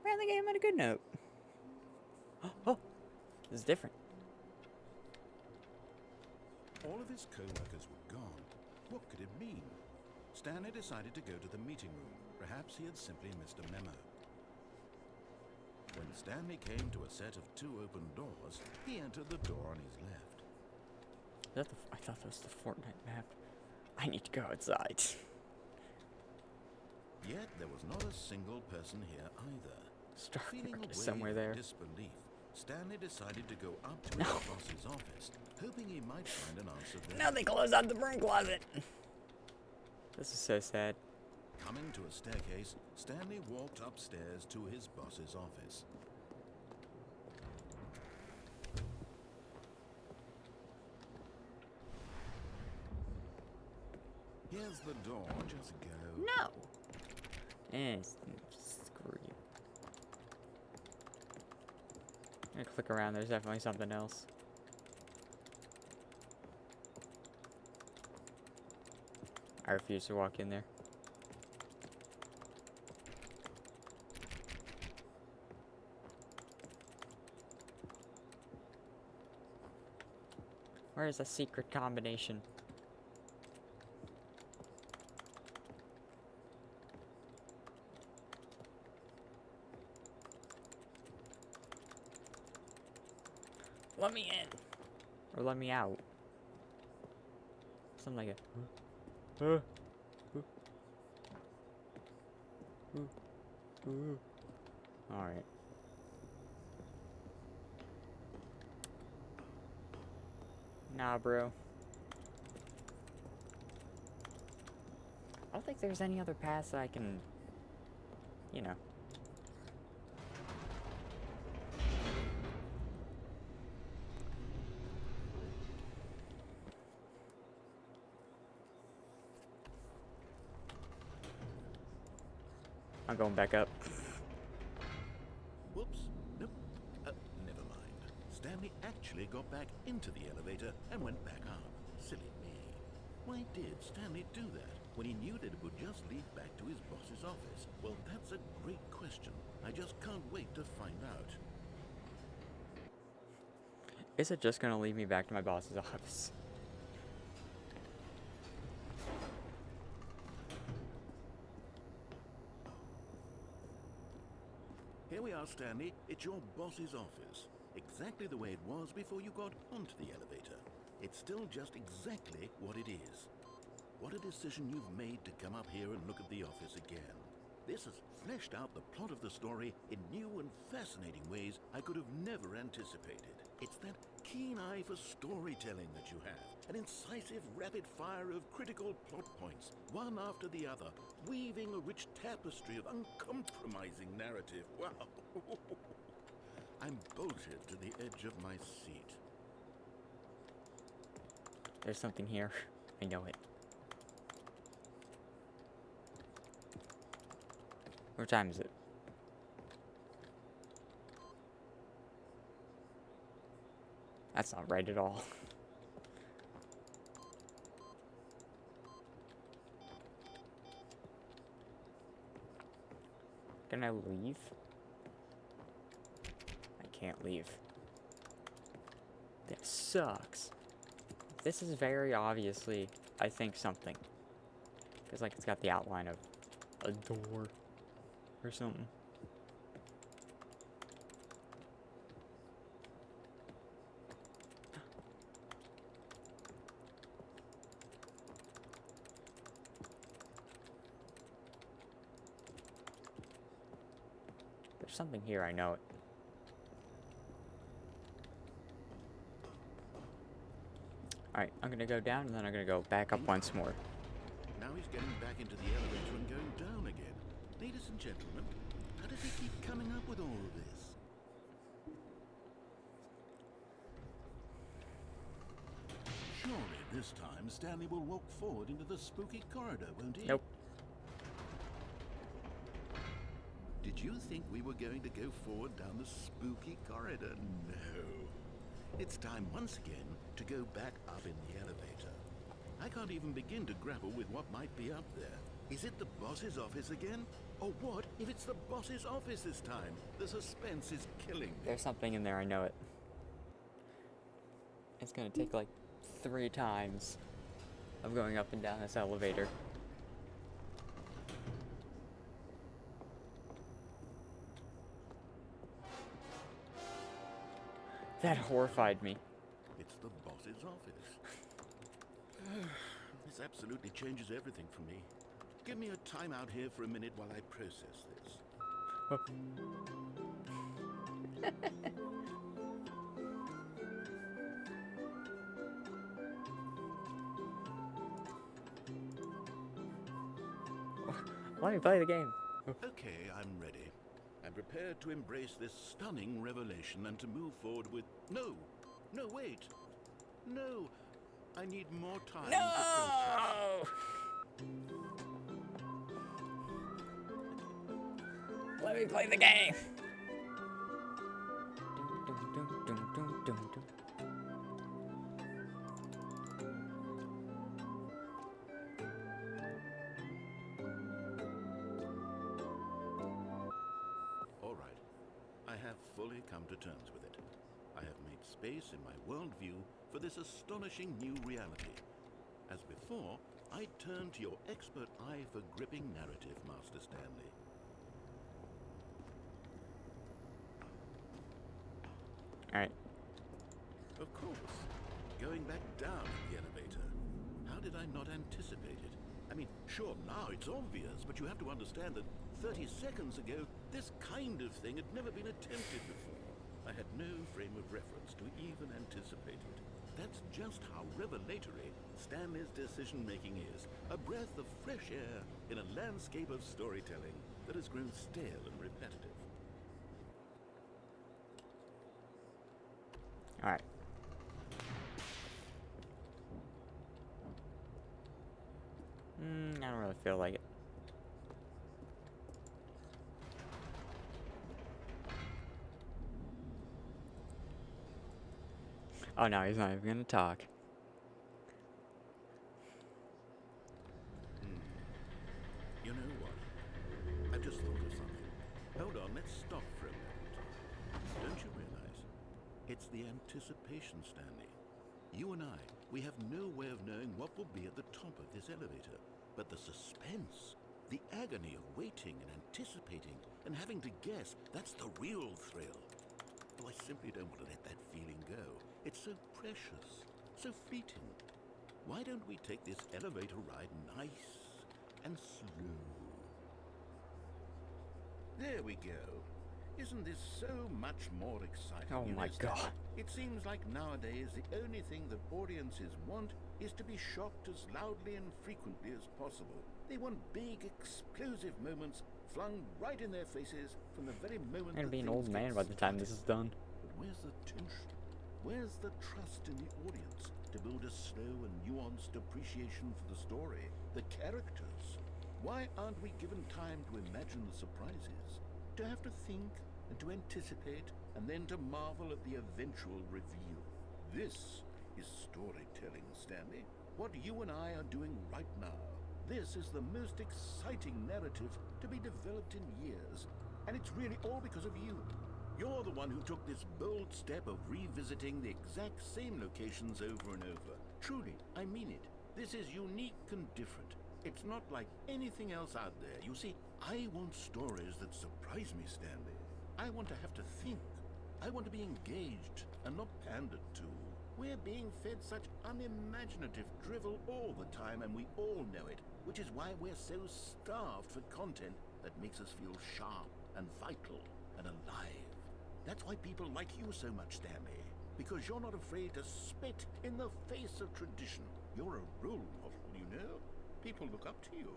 Ran the game on a good note. Oh, this is different. All of his co-workers were gone. What could it mean? Stanley decided to go to the meeting room. Perhaps he had simply missed a memo. When Stanley came to a set of 2 open doors, he entered the door on his left. Is that I thought that was the Fortnite map. I need to go outside. Yet there was not a single person here either. Feeling Starbuck is a somewhere wave there. of disbelief, Stanley decided to go up to No. his boss's office, hoping he might find an answer there. Now they closed out the broom closet. This is so sad. Coming to a staircase, Stanley walked upstairs to his boss's office. Here's the door, just go. No. Screw you. I'm gonna click around. There's definitely something else. I refuse to walk in there. Where's the secret combination? Let me in. Or let me out. Something like a... Alright. Nah, bro. I don't think there's any other paths that I can, you know. I'm going back up. Whoops. Nope. Never mind. Stanley actually got back into the elevator and went back up. Silly me. Why did Stanley do that when he knew that it would just lead back to his boss's office? Well, that's a great question. I just can't wait to find out. Is it just gonna lead me back to my boss's office? Here we are, Stanley. It's your boss's office. Exactly the way it was before you got onto the elevator. It's still just exactly what it is. What a decision you've made to come up here and look at the office again. This has fleshed out the plot of the story in new and fascinating ways I could have never anticipated. It's that keen eye for storytelling that you have. An incisive rapid fire of critical plot points, one after the other, weaving a rich tapestry of uncompromising narrative. Wow. I'm bolted to the edge of my seat. There's something here. I know it. What time is it? That's not right at all. Can I leave? I can't leave. This sucks. This is very obviously, I think, something. Because, like, it's got the outline of a door or something. There's something here, I know it. Alright, I'm gonna go down and then I'm gonna go back up once more. Now he's getting back into the elevator and going down again. Ladies and gentlemen, how does he keep coming up with all of this? Surely this time Stanley will walk forward into the spooky corridor, won't he? Nope. Did you think we were going to go forward down the spooky corridor? No. It's time once again to go back up in the elevator. I can't even begin to grapple with what might be up there. Is it the boss's office again? Or what if it's the boss's office this time? The suspense is killing me. There's something in there, I know it. It's gonna take like 3 times of going up and down this elevator. That horrified me. It's the boss's office. This absolutely changes everything for me. Give me a timeout here for a minute while I process this. Oh. Let me play the game. Okay, I'm ready. I'm prepared to embrace this stunning revelation and to move forward with... No! No, wait! No! I need more time to process. Let me play the game. All right. I have fully come to terms with it. I have made space in my worldview for this astonishing new reality. As before, I turn to your expert eye for gripping narrative, Master Stanley. Alright. Of course. Going back down in the elevator. How did I not anticipate it? I mean, Sure, now it's obvious, but you have to understand that 30 seconds ago, this kind of thing had never been attempted before. I had no frame of reference to even anticipate it. That's just how revelatory Stanley's decision-making is. A breath of fresh air in a landscape of storytelling that has grown stale and repetitive. Alright. I don't really feel like it. Oh no, he's not even gonna talk. You know what? I've just thought of something. Hold on, let's stop for a moment. Don't you realize? It's the anticipation, Stanley. You and I, we have no way of knowing what will be at the top of this elevator. But the suspense, the agony of waiting and anticipating and having to guess, that's the real thrill. Oh, I simply don't want to let that feeling go. It's so precious, so fleeting. Why don't we take this elevator ride nice and slow? There we go. Isn't this so much more exciting? Oh you my know, Stanley? God. It seems like nowadays the only thing that audiences want is to be shocked as loudly and frequently as possible. They want big, explosive moments flung right in their faces from the very moment. I'm gonna that be an things old get man by the time this is done. But where's the tension? Where's the trust in the audience to build a slow and nuanced appreciation for the story, the characters? Why aren't we given time to imagine the surprises? To have to think and to anticipate and then to marvel at the eventual reveal. This is storytelling, Stanley. What you and I are doing right now. This is the most exciting narrative to be developed in years. And it's really all because of you. You're the one who took this bold step of revisiting the exact same locations over and over. Truly, I mean it. This is unique and different. It's not like anything else out there. You see, I want stories that surprise me, Stanley. I want to have to think. I want to be engaged and not pandered to. We're being fed such unimaginative drivel all the time, and we all know it, which is why we're so starved for content that makes us feel sharp and vital and alive. That's why people like you so much, Stanley, because you're not afraid to spit in the face of tradition. You're a role model, you know? People look up to you.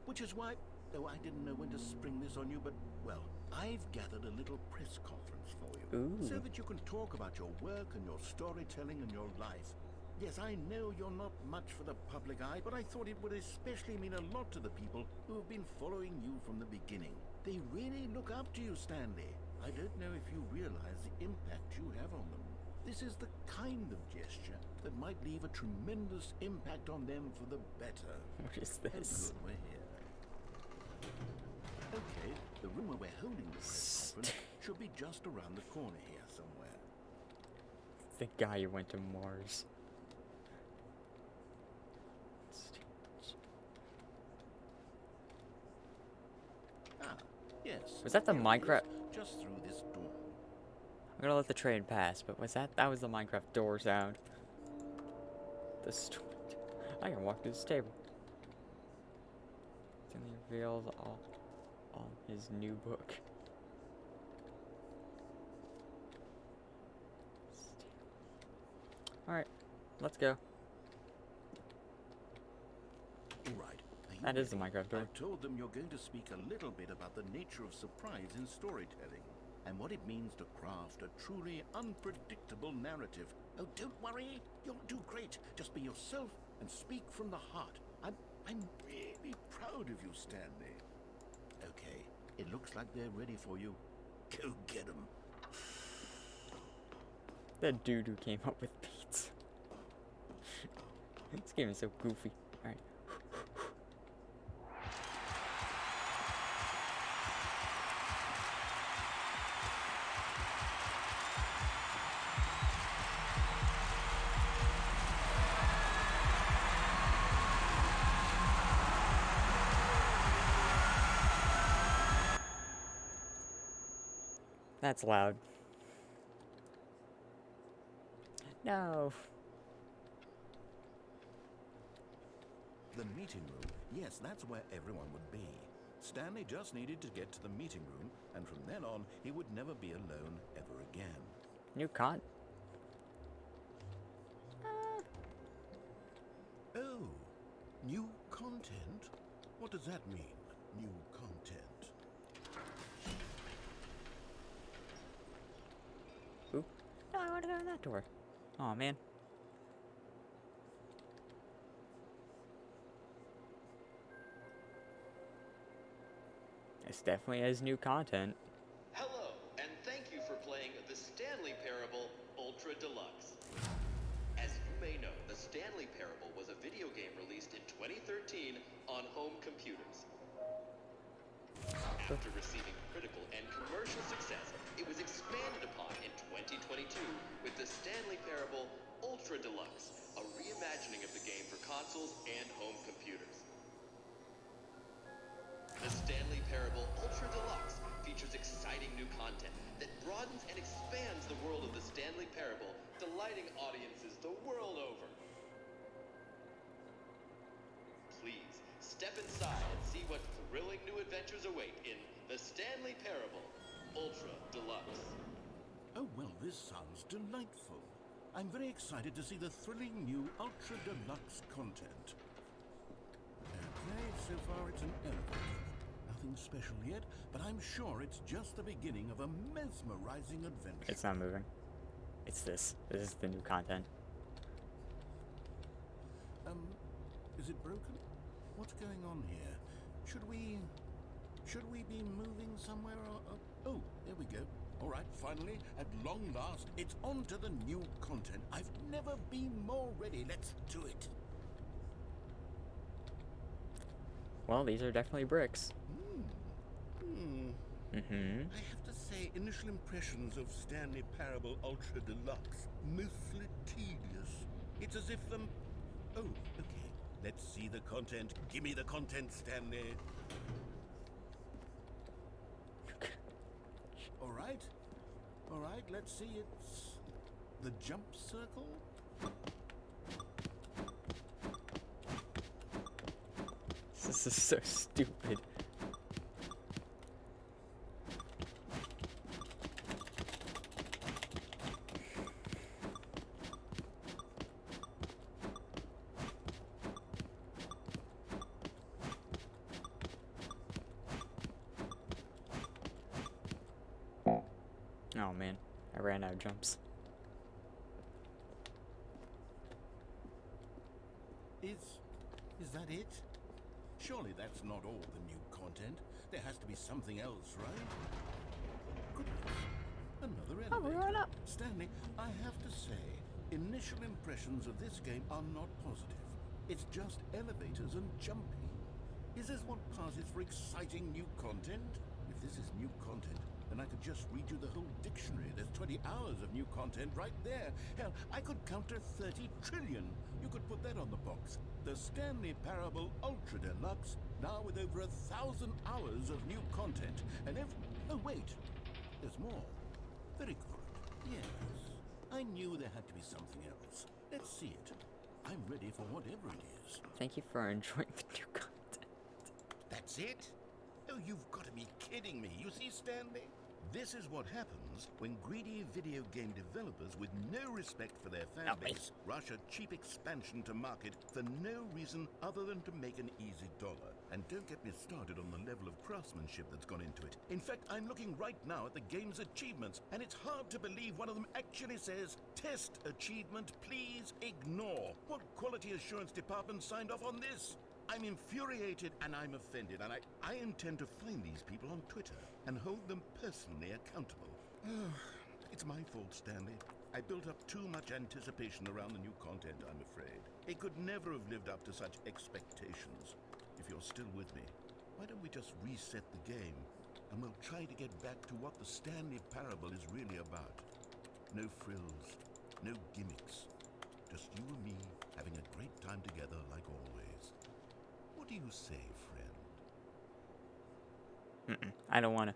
Which is why, though I didn't know when to spring this on you, but, well, I've gathered a little press conference for you. Ooh. So that you can talk about your work and your storytelling and your life. Yes, I know you're not much for the public eye, but I thought it would especially mean a lot to the people who have been following you from the beginning. They really look up to you, Stanley. I don't know if you realize the impact you have on them. This is the kind of gesture that might leave a tremendous impact on them for the better. What is Oh, this? good, we're here. Okay, the room where we're holding the press conference should be just around the corner here somewhere. The guy who went to Mars. Ah, yes. Was that the here it Minecraft? is, just through this door. I'm gonna let the train pass, but was that was the Minecraft door sound? The I can walk through this table. Stanley reveals all his new book. Alright, let's go. All right. Are you That is the ready? Minecraft door. I've told them you're going to speak a little bit about the nature of surprise in storytelling and what it means to craft a truly unpredictable narrative. Oh, don't worry. You'll do great. Just be yourself and speak from the heart. I'm really proud of you, Stanley. Okay, it looks like they're ready for you. Go get them. That dude who came up with beats. This game is so goofy. Alright. That's loud. No. The meeting room. Yes, that's where everyone would be. Stanley just needed to get to the meeting room, and from then on, he would never be alone ever again. New con. Oh, new content? What does that mean, new content? Oop. No, I want to go in that door. Oh man. This definitely has new content. Hello, and thank you for playing the Stanley Parable Ultra Deluxe. As you may know, the Stanley Parable was a video game released in 2013 on home computers. After receiving critical and commercial success, it was expanded upon in 2022 with the Stanley Parable Ultra Deluxe, a reimagining of the game for consoles and home computers. The Stanley Parable Ultra Deluxe features exciting new content that broadens and expands the world of the Stanley Parable, delighting audiences the world over. Please, step inside and see what thrilling new adventures await in the Stanley Parable Ultra Deluxe. Oh, well, this sounds delightful. I'm very excited to see the thrilling new Ultra Deluxe content. Okay, so far it's an elevator. Nothing special yet, but I'm sure it's just the beginning of a mesmerizing adventure. It's not moving. It's this. This is the new content. Is it broken? What's going on here? Should we be moving somewhere? Oh, there we go. All right, finally, at long last, it's on to the new content. I've never been more ready. Let's do it. Well, these are definitely bricks. I have to say, initial impressions of Stanley Parable Ultra Deluxe, mostly tedious. It's as if oh, okay. Let's see the content. Give me the content, Stanley. All right, let's see. It's the jump circle. This is so stupid. Oh man, I ran out of jumps. Is that it? Surely that's not all the new content. There has to be something else, right? Goodness, another elevator. Oh, we're going up. Stanley, I have to say, initial impressions of this game are not positive. It's just elevators and jumping. Is this what passes for exciting new content? If this is new content, then I could just read you the whole dictionary. There's 20 hours of new content right there. Hell, I could count to 30 trillion. You could put that on the box. The Stanley Parable Ultra Deluxe, now with over 1,000 hours of new content. And oh wait, there's more. Very good. Yes, I knew there had to be something else. Let's see it. I'm ready for whatever it is. Thank you for enjoying the new content. That's it? Oh, you've got to be kidding me. You see, Stanley? This is what happens when greedy video game developers with no respect for their fan base rush a cheap expansion to market for no reason other than to make an easy dollar. And don't get me started on the level of craftsmanship that's gone into it. In fact, I'm looking right now at the game's achievements, and it's hard to believe one of them actually says, "Test achievement, please ignore." What quality assurance department signed off on this? I'm infuriated and I'm offended, and I intend to find these people on Twitter and hold them personally accountable. It's my fault, Stanley. I built up too much anticipation around the new content, I'm afraid. It could never have lived up to such expectations. If you're still with me, why don't we just reset the game, and we'll try to get back to what the Stanley Parable is really about. No frills, no gimmicks. Just you and me having a great time together like always. What do you say, friend? I don't want to.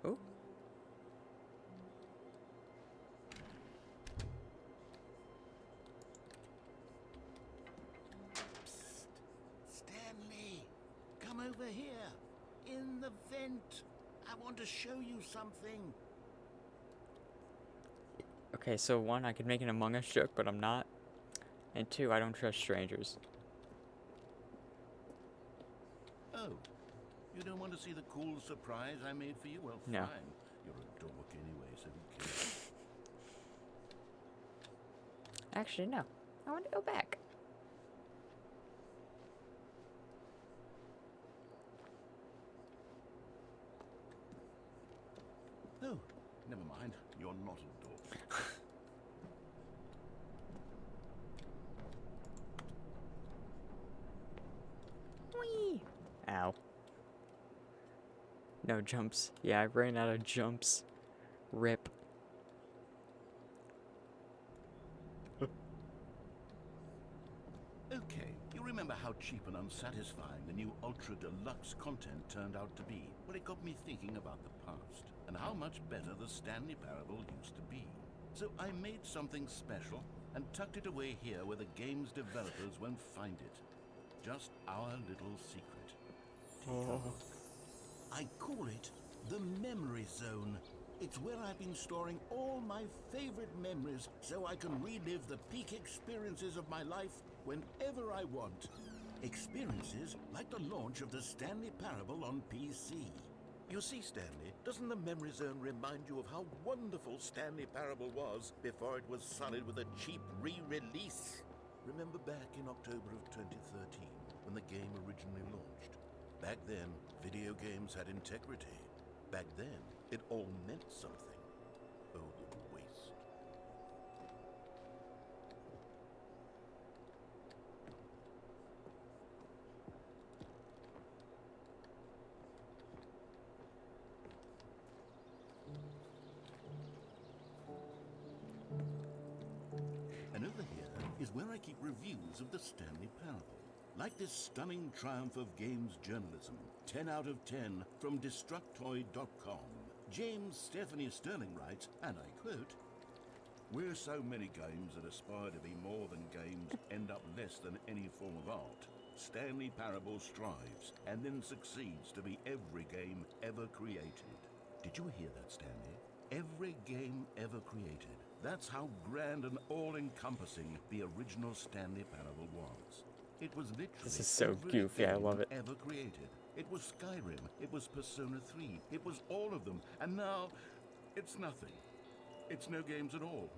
Oh. over here, in the vent. I want to show you something. Okay, so one, I could make an Among Us joke, but I'm not. And two, I don't trust strangers. Oh, you don't want to see the cool surprise I made for you? Well, No. fine. You're a dork anyway, so who cares? Actually, no. I want to go back. Oh, never mind. You're not a dork. Whee! Ow. No jumps. Yeah, I ran out of jumps. Rip. Okay, you remember how cheap and unsatisfying the new Ultra Deluxe content turned out to be? Well, it got me thinking about the past, and how much better the Stanley Parable used to be. So I made something special, and tucked it away here where the game's developers won't find it. Just our little secret. Take a look. I call it the Memory Zone. It's where I've been storing all my favorite memories so I can relive the peak experiences of my life whenever I want. Experiences like the launch of the Stanley Parable on PC. You see, Stanley, doesn't the Memory Zone remind you of how wonderful Stanley Parable was before it was sullied with a cheap re-release? Remember back in October of 2013, when the game originally launched? Back then, video games had integrity. Back then, it all meant something. Oh, the waste. And over here is where I keep reviews of the Stanley Parable. Like this stunning triumph of games journalism, 10 out of 10 from Destructoid.com. James Stephanie Sterling writes, and I quote, "Where so many games that aspire to be more than games end up less than any form of art, Stanley Parable strives and then succeeds to be every game ever created." Did you hear that, Stanley? Every game ever created. That's how grand and all-encompassing the original Stanley Parable was. It was literally This is so every goofy, I game love it. ever created. It was Skyrim, it was Persona 3, it was all of them, and now it's nothing. It's no games at all.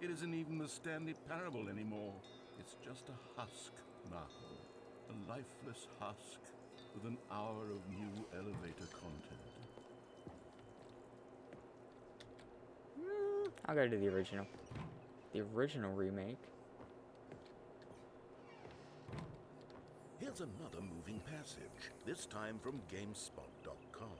It isn't even the Stanley Parable anymore. It's just a husk now, a lifeless husk with an hour of new elevator content. I'll go to the original. The original remake. Here's another moving passage, this time from GameSpot.com.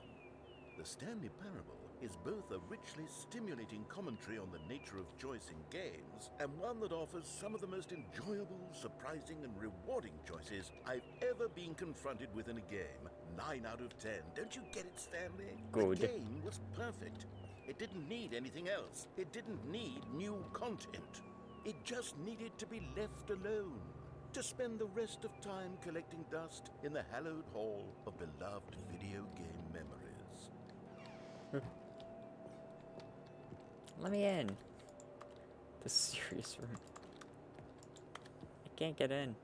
The Stanley Parable is both a richly stimulating commentary on the nature of choice in games, and one that offers some of the most enjoyable, surprising, and rewarding choices I've ever been confronted with in a game. 9 out of 10. Don't you get it, Stanley? Good. The game was perfect. It didn't need anything else. It didn't need new content. It just needed to be left alone, to spend the rest of time collecting dust in the hallowed hall of beloved video game memories. Let me in. The serious room. I can't get in.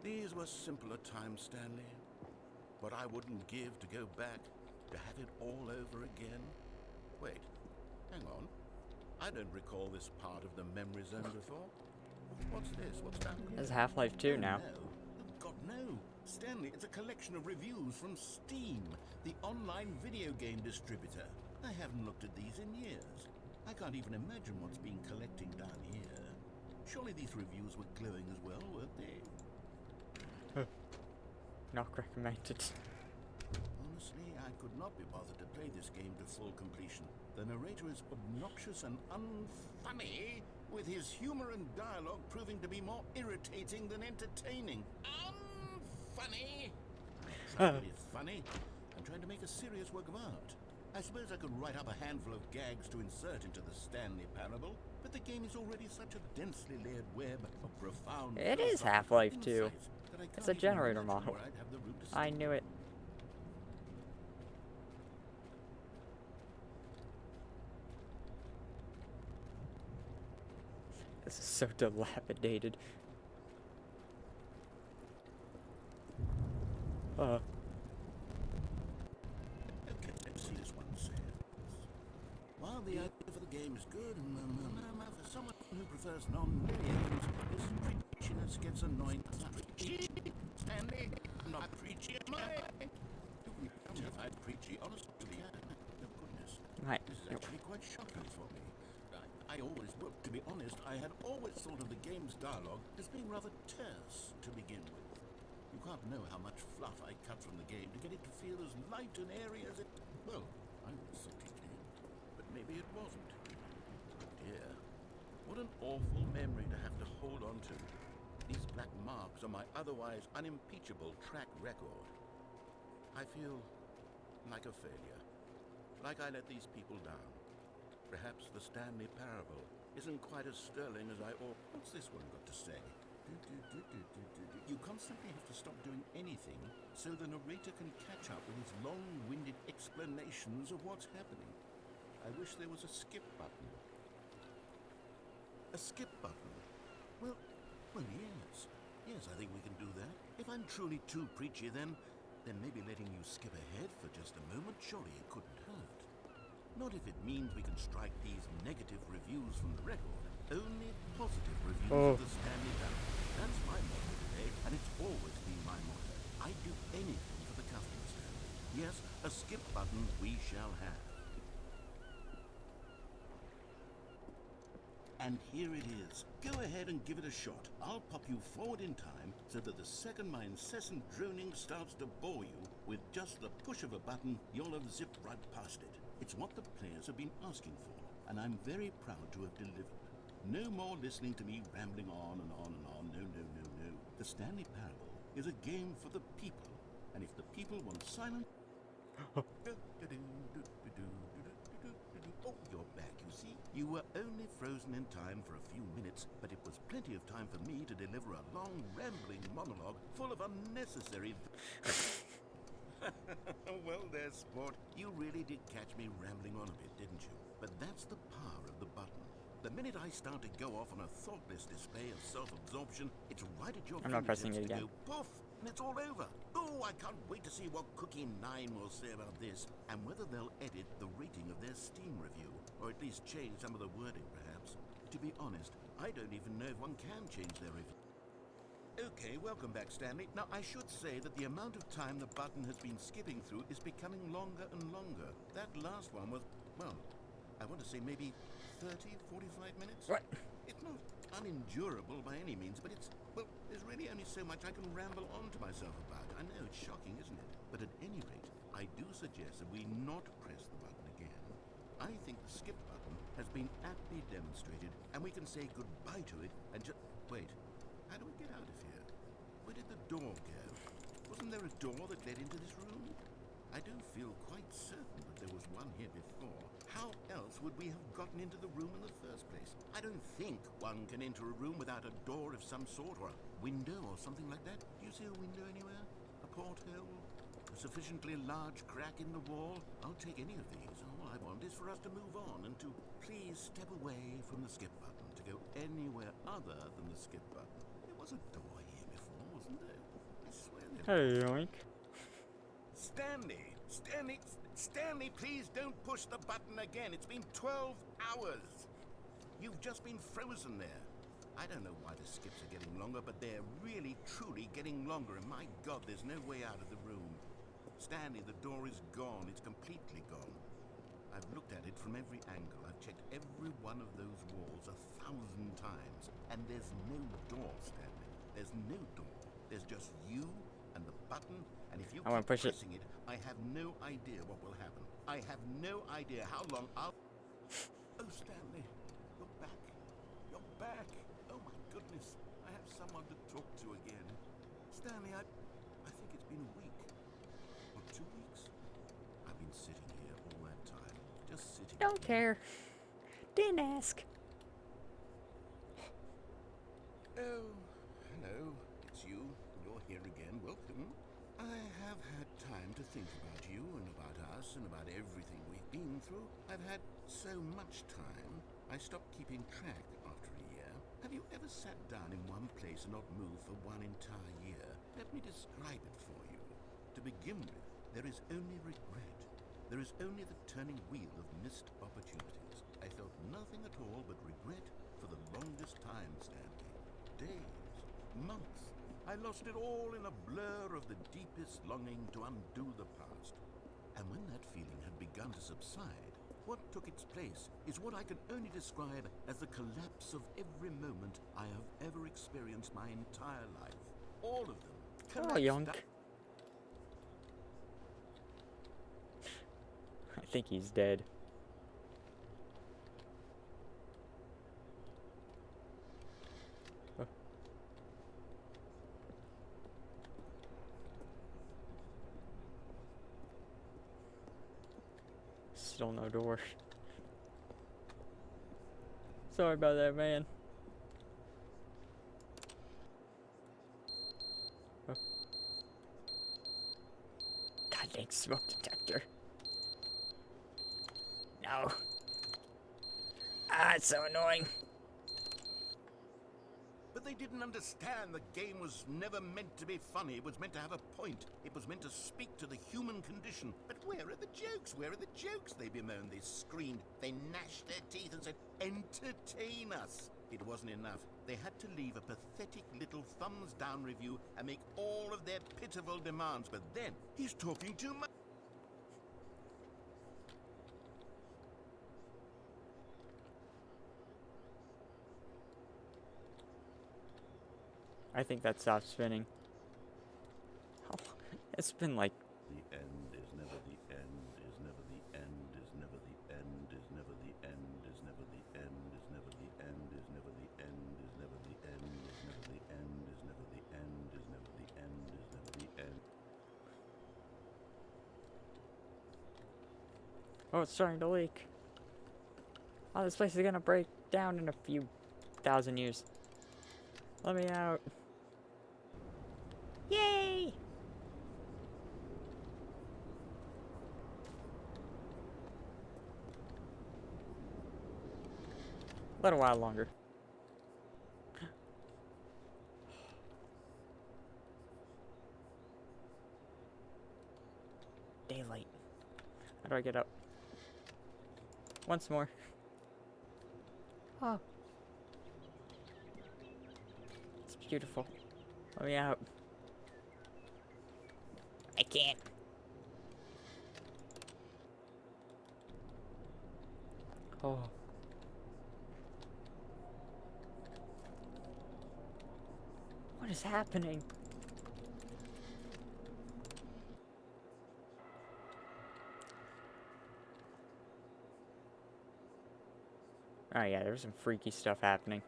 These were simpler times, Stanley. What I wouldn't give to go back, to have it all over again. Wait, hang on. I don't recall this part of the memory zone before. What's this? What's that? There's Half-Life 2 now. No. Oh, God, no. Stanley, it's a collection of reviews from Steam, the online video game distributor. I haven't looked at these in years. I can't even imagine what's been collecting down here. Surely these reviews were glowing as well, weren't they? Not recommended. Honestly, I could not be bothered to play this game to full completion. The narrator is obnoxious and unfunny, with his humor and dialogue proving to be more irritating than entertaining. Unfunny! I'm trying to be funny. I'm trying to make a serious work of art. I suppose I could write up a handful of gags to insert into the Stanley Parable, but the game is already such a densely layered web of profound... It is philosophical Half-Life 2. insights that I It's can't a even generator imagine model. where I'd have the room to I store knew it. This is so dilapidated. Okay, let's see this one says. While the idea for the game is good, for someone who prefers non-linear games, this preachiness gets annoying. Preachy, Stanley, not preachy, am I? If preachy, honestly, no goodness. Right. This is actually quite shocking for me. I always, well, to be honest, I had always thought of the game's dialogue as being rather terse to begin with. You can't know how much fluff I cut from the game to get it to feel as light and airy as it... Well, I would say it did, but maybe it wasn't. Oh dear, what an awful memory to have to hold on to. These black marks on my otherwise unimpeachable track record. I feel like a failure, like I let these people down. Perhaps the Stanley Parable isn't quite as sterling as I ought. What's this one got to say? You constantly have to stop doing anything so the narrator can catch up with his long-winded explanations of what's happening. I wish there was a skip button. A skip button? Well, yes. Yes, I think we can do that. If I'm truly too preachy, then maybe letting you skip ahead for just a moment, surely it couldn't hurt. Not if it means we can strike these negative reviews from the record. Only positive reviews of the Stanley Parable. That's my motto today, and it's always been my motto. I'd do anything for the customers, Stanley. Yes, a skip button we shall have. And here it is. Go ahead and give it a shot. I'll pop you forward in time so that the second my incessant droning starts to bore you, with just the push of a button, you'll have zipped right past it. It's what the players have been asking for, and I'm very proud to have delivered. No more listening to me rambling on and on and on. No. The Stanley Parable is a game for the people, and if the people want silence... Oh, you're back, you see. You were only frozen in time for a few minutes, but it was plenty of time for me to deliver a long, rambling monologue full of unnecessary... Well, there, sport. You really did catch me rambling on a bit, didn't you? But that's the power of the button. The minute I start to go off on a thoughtless display of self-absorption, it's right at your I'm not pressing it fingertips again. to go poof, and it's all over. Oh, I can't wait to see what Cookie 9 will say about this, and whether they'll edit the rating of their Steam review, or at least change some of the wording, perhaps. To be honest, I don't even know if one can change their review. Okay, welcome back, Stanley. Now, I should say that the amount of time the button has been skipping through is becoming longer and longer. That last one was, well, I want to say maybe 30, 45 minutes? What? It's not unendurable by any means, but it's, well, there's really only so much I can ramble on to myself about. I know it's shocking, isn't it? But at any rate, I do suggest that we not press the button again. I think the skip button has been aptly demonstrated, and we can say goodbye to it and just... Wait, how do we get out of here? Where did the door go? Wasn't there a door that led into this room? I do feel quite certain that there was one here before. How else would we have gotten into the room in the first place? I don't think one can enter a room without a door of some sort, or a window or something like that. Do you see a window anywhere? A porthole? A sufficiently large crack in the wall? I'll take any of these. All I want is for us to move on and to please step away from the skip button, to go anywhere other than the skip button. There was a door here before, wasn't there? I swear there was. Hey, yoink. Stanley, please don't push the button again. It's been 12 hours. You've just been frozen there. I don't know why the skips are getting longer, but they're really, truly getting longer. And my God, there's no way out of the room. Stanley, the door is gone. It's completely gone. I've looked at it from every angle. I've checked every one of those walls 1,000 times. And there's no door, Stanley. There's no door. There's just you and the button. And if you I wanna keep push it. pressing it, I have no idea what will happen. I have no idea how long I'll... Oh, Stanley, you're back. You're back. Oh, my goodness. I have someone to talk to again. Stanley, I think it's been a week. Or 2 weeks. I've been sitting here all that time. Just sitting Don't here. care. Didn't ask. Oh, hello. It's you. You're here again. Welcome. I have had time to think about you and about us and about everything we've been through. I've had so much time, I stopped keeping track after a year. Have you ever sat down in one place and not moved for one entire year? Let me describe it for you. To begin with, there is only regret. There is only the turning wheel of missed opportunities. I felt nothing at all but regret for the longest time, Stanley. Days, months. I lost it all in a blur of the deepest longing to undo the past. And when that feeling had begun to subside, what took its place is what I can only describe as the collapse of every moment I have ever experienced my entire life. All of them. Oh, Yonk. I think he's dead. Oh. Still no door. Sorry about that, man. Oh. God dang smoke detector. No. Ah, it's so annoying. But they didn't understand the game was never meant to be funny. It was meant to have a point. It was meant to speak to the human condition. But where are the jokes? Where are the jokes? They bemoaned, they screamed, they gnashed their teeth and said, entertain us. It wasn't enough. They had to leave a pathetic little thumbs down review and make all of their pitiful demands. But then, he's talking too much. I think that stopped spinning. Oh, it's been like... The end is never the end, is never the end, is never the end, is never the end, is never the end, is never the end, is never the end, is never the end, is never the end, is never the end, is never the end, is never the end. Oh, it's starting to leak. Oh, this place is gonna break down in a few thousand years. Let me out. Yay! A little while longer. Daylight. How do I get up? Once more. Oh. It's beautiful. Let me out. I can't. Oh. What is happening? Oh yeah, there's some freaky stuff happening.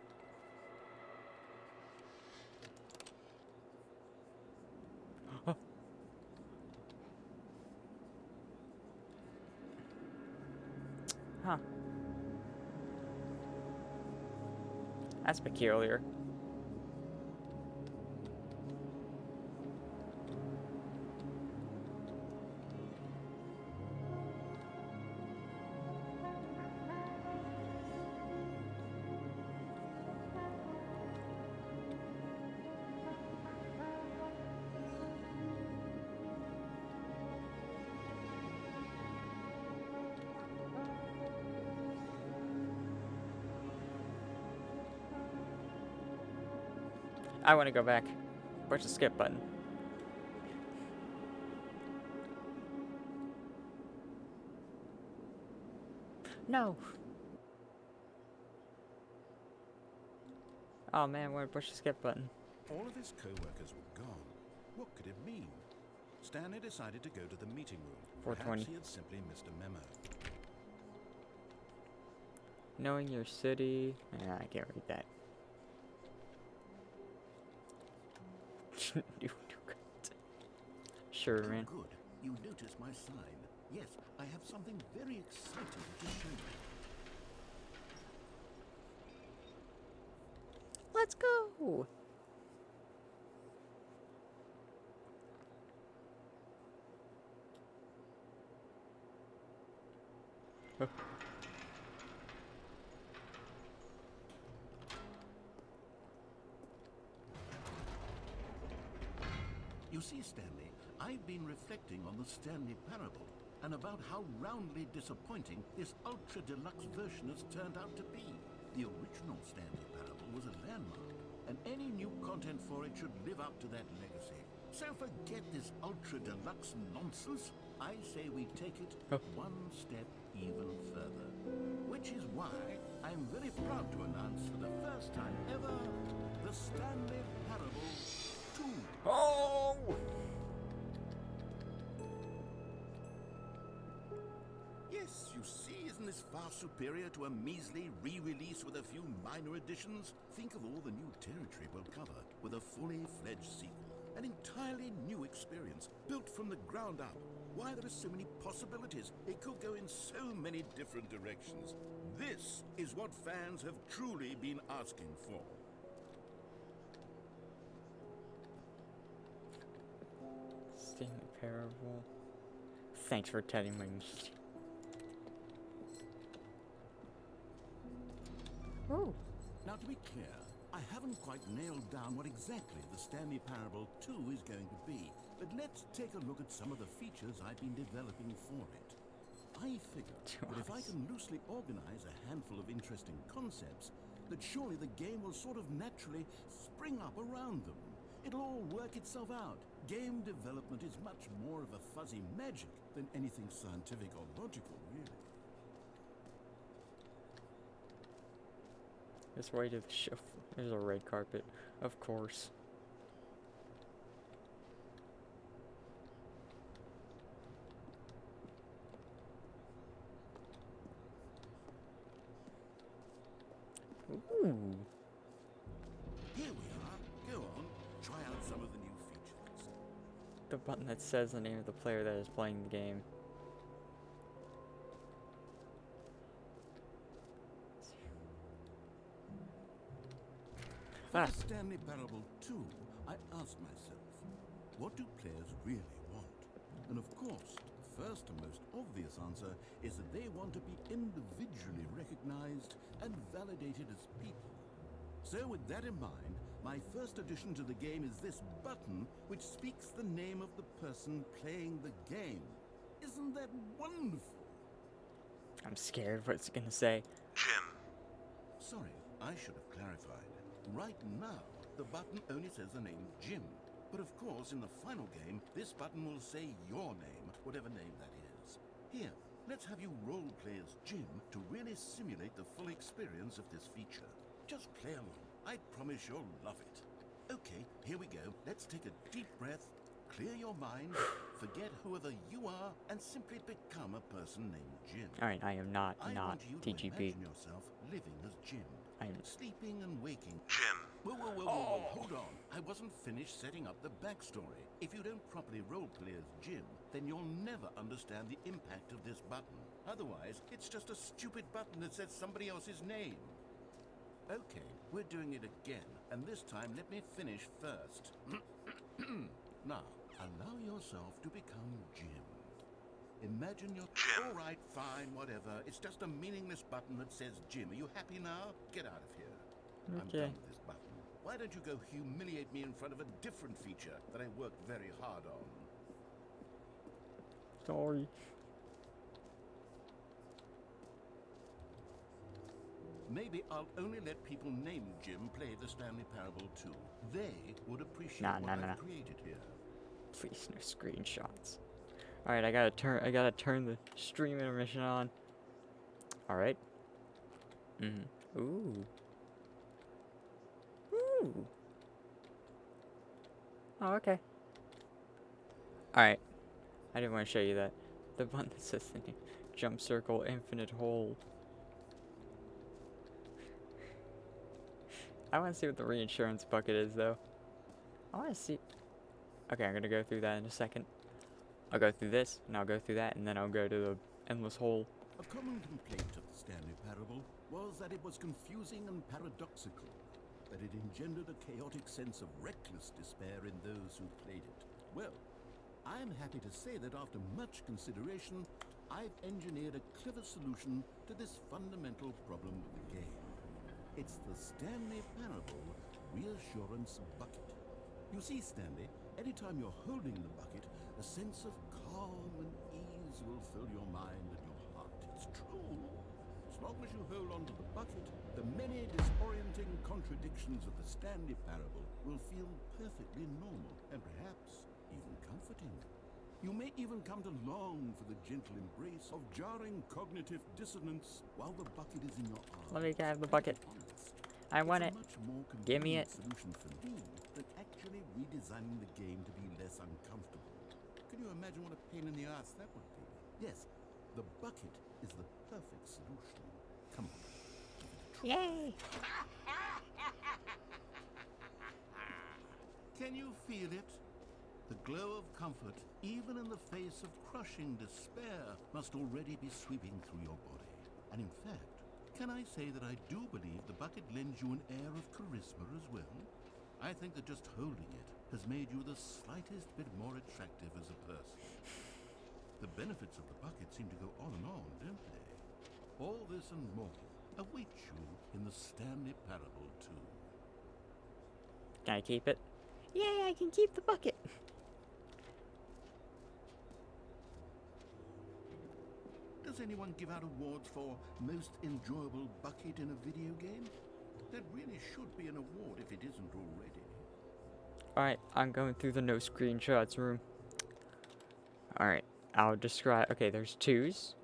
Oh. Huh. That's peculiar. I want to go back. Push the skip button. No. Oh man, we're gonna push the skip button. All of his co-workers were gone. What could it mean? Stanley decided to go to the meeting room. 420. Perhaps he had simply missed a memo. Knowing your city. Yeah, I can't read that. Sure, man. Good. You noticed my sign. Yes, I have something very exciting to show you. Let's go! You see, Stanley, I've been reflecting on the Stanley Parable and about how roundly disappointing this ultra deluxe version has turned out to be. The original Stanley Parable was a landmark, and any new content for it should live up to that legacy. So forget this ultra deluxe nonsense. I say we take it one step even further. Which is why I'm very proud to announce for the first time ever, the Stanley Parable 2. Oh! Yes, you see, isn't this far superior to a measly re-release with a few minor additions? Think of all the new territory we'll cover with a fully fledged sequel. An entirely new experience, built from the ground up. Why, there are so many possibilities. It could go in so many different directions. This is what fans have truly been asking for. Stanley Parable. Thanks for telling my mistake. Oh. Now, to be clear, I haven't quite nailed down what exactly the Stanley Parable 2 is going to be, but let's take a look at some of the features I've been developing for it. I figure that if I can loosely organize a handful of interesting concepts, that surely the game will sort of naturally spring up around them. It'll all work itself out. Game development is much more of a fuzzy magic than anything scientific or logical, really. This way to the show. There's a red carpet, of course. Ooh. Here we are. Go on. Try out some of the new features. The button that says the name of the player that is playing the game. For the Stanley Parable 2, I asked myself, what do players really want? And of course, the first and most obvious answer is that they want to be individually recognized and validated as people. So with that in mind, my first addition to the game is this button which speaks the name of the person playing the game. Isn't that wonderful? I'm scared what it's gonna say. Jim. Sorry, I should have clarified. Right now, the button only says the name Jim. But of course, in the final game, this button will say your name, whatever name that is. Here, let's have you role play as Jim to really simulate the full experience of this feature. Just play along. I promise you'll love it. Okay, here we go. Let's take a deep breath, clear your mind, forget whoever you are, and simply become a person named Jim. Alright, I am not I want you to TGP. imagine yourself living as Jim. I'm Sleeping and waking. Jim. Whoa, hold on. I wasn't finished setting up the backstory. If you don't properly roleplay as Jim, then you'll never understand the impact of this button. Otherwise, it's just a stupid button that says somebody else's name. Okay, we're doing it again, and this time let me finish first. Now, allow yourself to become Jim. Imagine you're... Jim. All right, fine, whatever. It's just a meaningless button that says Jim. Are you happy now? Get out of here. I'm okay. done with this button. Why don't you go humiliate me in front of a different feature that I worked very hard on? Sorry. Maybe I'll only let people named Jim play the Stanley Parable 2. They would appreciate what I've created here. Please, no screenshots. Alright, I gotta turn the stream intermission on. Alright. Ooh. Ooh. Oh, okay. Alright. I didn't want to show you that. The button that says the name. Jump circle, infinite hole. I want to see what the reinsurance bucket is, though. I want to see... Okay, I'm gonna go through that in a second. I'll go through this, and I'll go through that, and then I'll go to the endless hole. A common complaint of the Stanley Parable was that it was confusing and paradoxical. that it engendered a chaotic sense of reckless despair in those who played it. Well, I'm happy to say that after much consideration, I've engineered a clever solution to this fundamental problem of the game. It's the Stanley Parable Reassurance Bucket. You see, Stanley, anytime you're holding the bucket, a sense of calm and ease will fill your mind and your heart. It's true. As long as you hold on to the bucket, the many disorienting contradictions of the Stanley Parable will feel perfectly normal and perhaps even comforting. You may even come to long for the gentle embrace of jarring cognitive dissonance while the bucket is in your arms. Let me have the bucket. I want it. Give me it. Solution for me than actually redesigning the game to be less uncomfortable. Can you imagine what a pain in the ass that would be? Yes, the bucket is the perfect solution. Come on. Yay! Can you feel it? The glow of comfort, even in the face of crushing despair, must already be sweeping through your body. And in fact, can I say that I do believe the bucket lends you an air of charisma as well? I think that just holding it has made you the slightest bit more attractive as a person. The benefits of the bucket seem to go on and on, don't they? All this and more await you in the Stanley Parable 2. Can I keep it? Yay, I can keep the bucket! Does anyone give out awards for most enjoyable bucket in a video game? That really should be an award if it isn't already. Alright, I'm going through the no screenshots room. Alright, I'll describe. Okay, there's twos.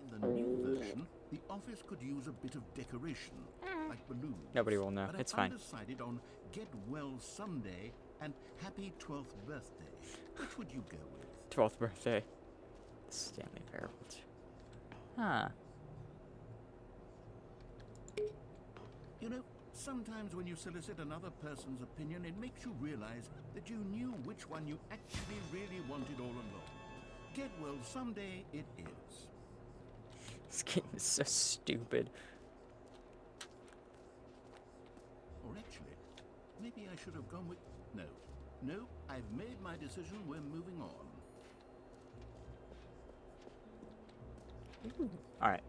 In the new version, the office could use a bit of decoration, like balloons. Nobody will know. But It's I've fine. undecided on Get Well Someday and Happy 12th Birthday. Which would you go with? 12th birthday. Stanley Parable 2. Huh. You know, sometimes when you solicit another person's opinion, it makes you realize that you knew which one you actually really wanted all along. Get Well Someday it is. This game is so stupid. Or actually, maybe I should have gone with... No, I've made my decision. We're moving on. Alright.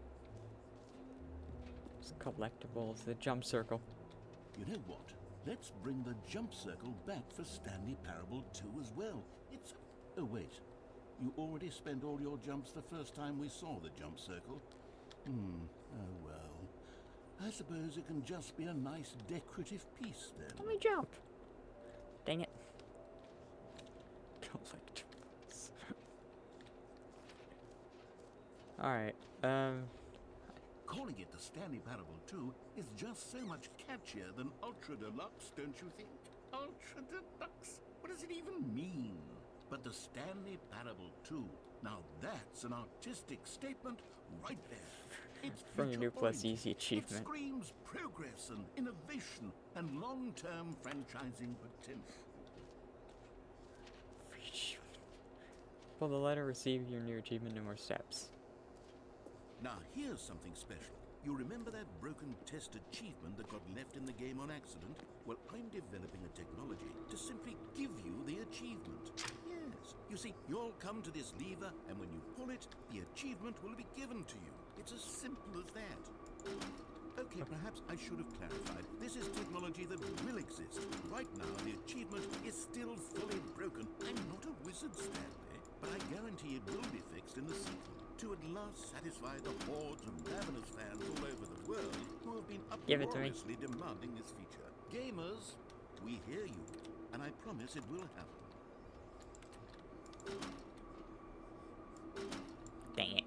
Collectibles, the jump circle. You know what? Let's bring the jump circle back for Stanley Parable 2 as well. It's... Oh, wait. You already spent all your jumps the first time we saw the jump circle? Oh well. I suppose it can just be a nice decorative piece then. Let me jump. Dang it. Collectibles. Alright, Calling it the Stanley Parable 2 is just so much catchier than Ultra Deluxe, don't you think? Ultra Deluxe? What does it even mean? But the Stanley Parable 2, now that's an artistic statement right there. It's from your new plus future-oriented. easy achievement. It screams progress and innovation and long-term franchising potential. Pull the letter, receive your new achievement, no more steps. Now here's something special. You remember that broken test achievement that got left in the game on accident? Well, I'm developing a technology to simply give you the achievement. Yes. You see, you'll come to this lever, and when you pull it, the achievement will be given to you. It's as simple as that. Okay, perhaps I should have clarified. This is technology that will exist. Right now, the achievement is still fully broken. I'm not a wizard, Stanley, but I guarantee it will be fixed in the sequel to at last satisfy the hordes of ravenous fans all over the world who have been Give it to me. uproariously demanding this feature. Gamers, we hear you, and I promise it will happen. Dang it.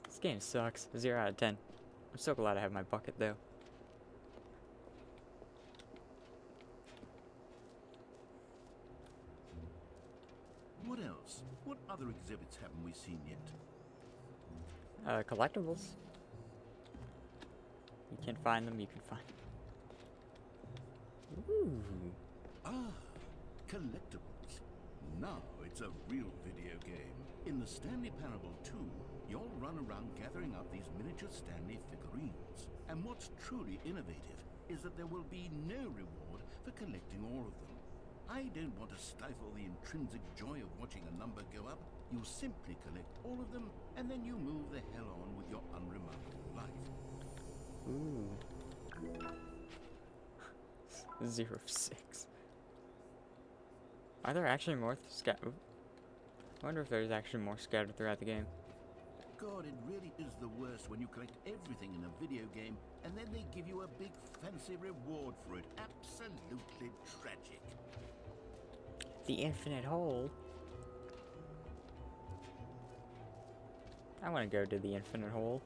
This game sucks. 0 out of 10. I'm so glad I have my bucket though. What else? What other exhibits haven't we seen yet? Collectibles. You can find them, you can find them. Ooh. Ah, collectibles. Now it's a real video game. In the Stanley Parable 2, You'll run around gathering up these miniature Stanley figurines. And what's truly innovative is that there will be no reward for collecting all of them. I don't want to stifle the intrinsic joy of watching a number go up. You simply collect all of them, and then you move the hell on with your unremarkable life. Ooh. 0 of 6. Are there actually more scattered? I wonder if there's actually more scattered throughout the game. God, it really is the worst when you collect everything in a video game and then they give you a big fancy reward for it. Absolutely tragic. The infinite hole. I want to go to the infinite hole.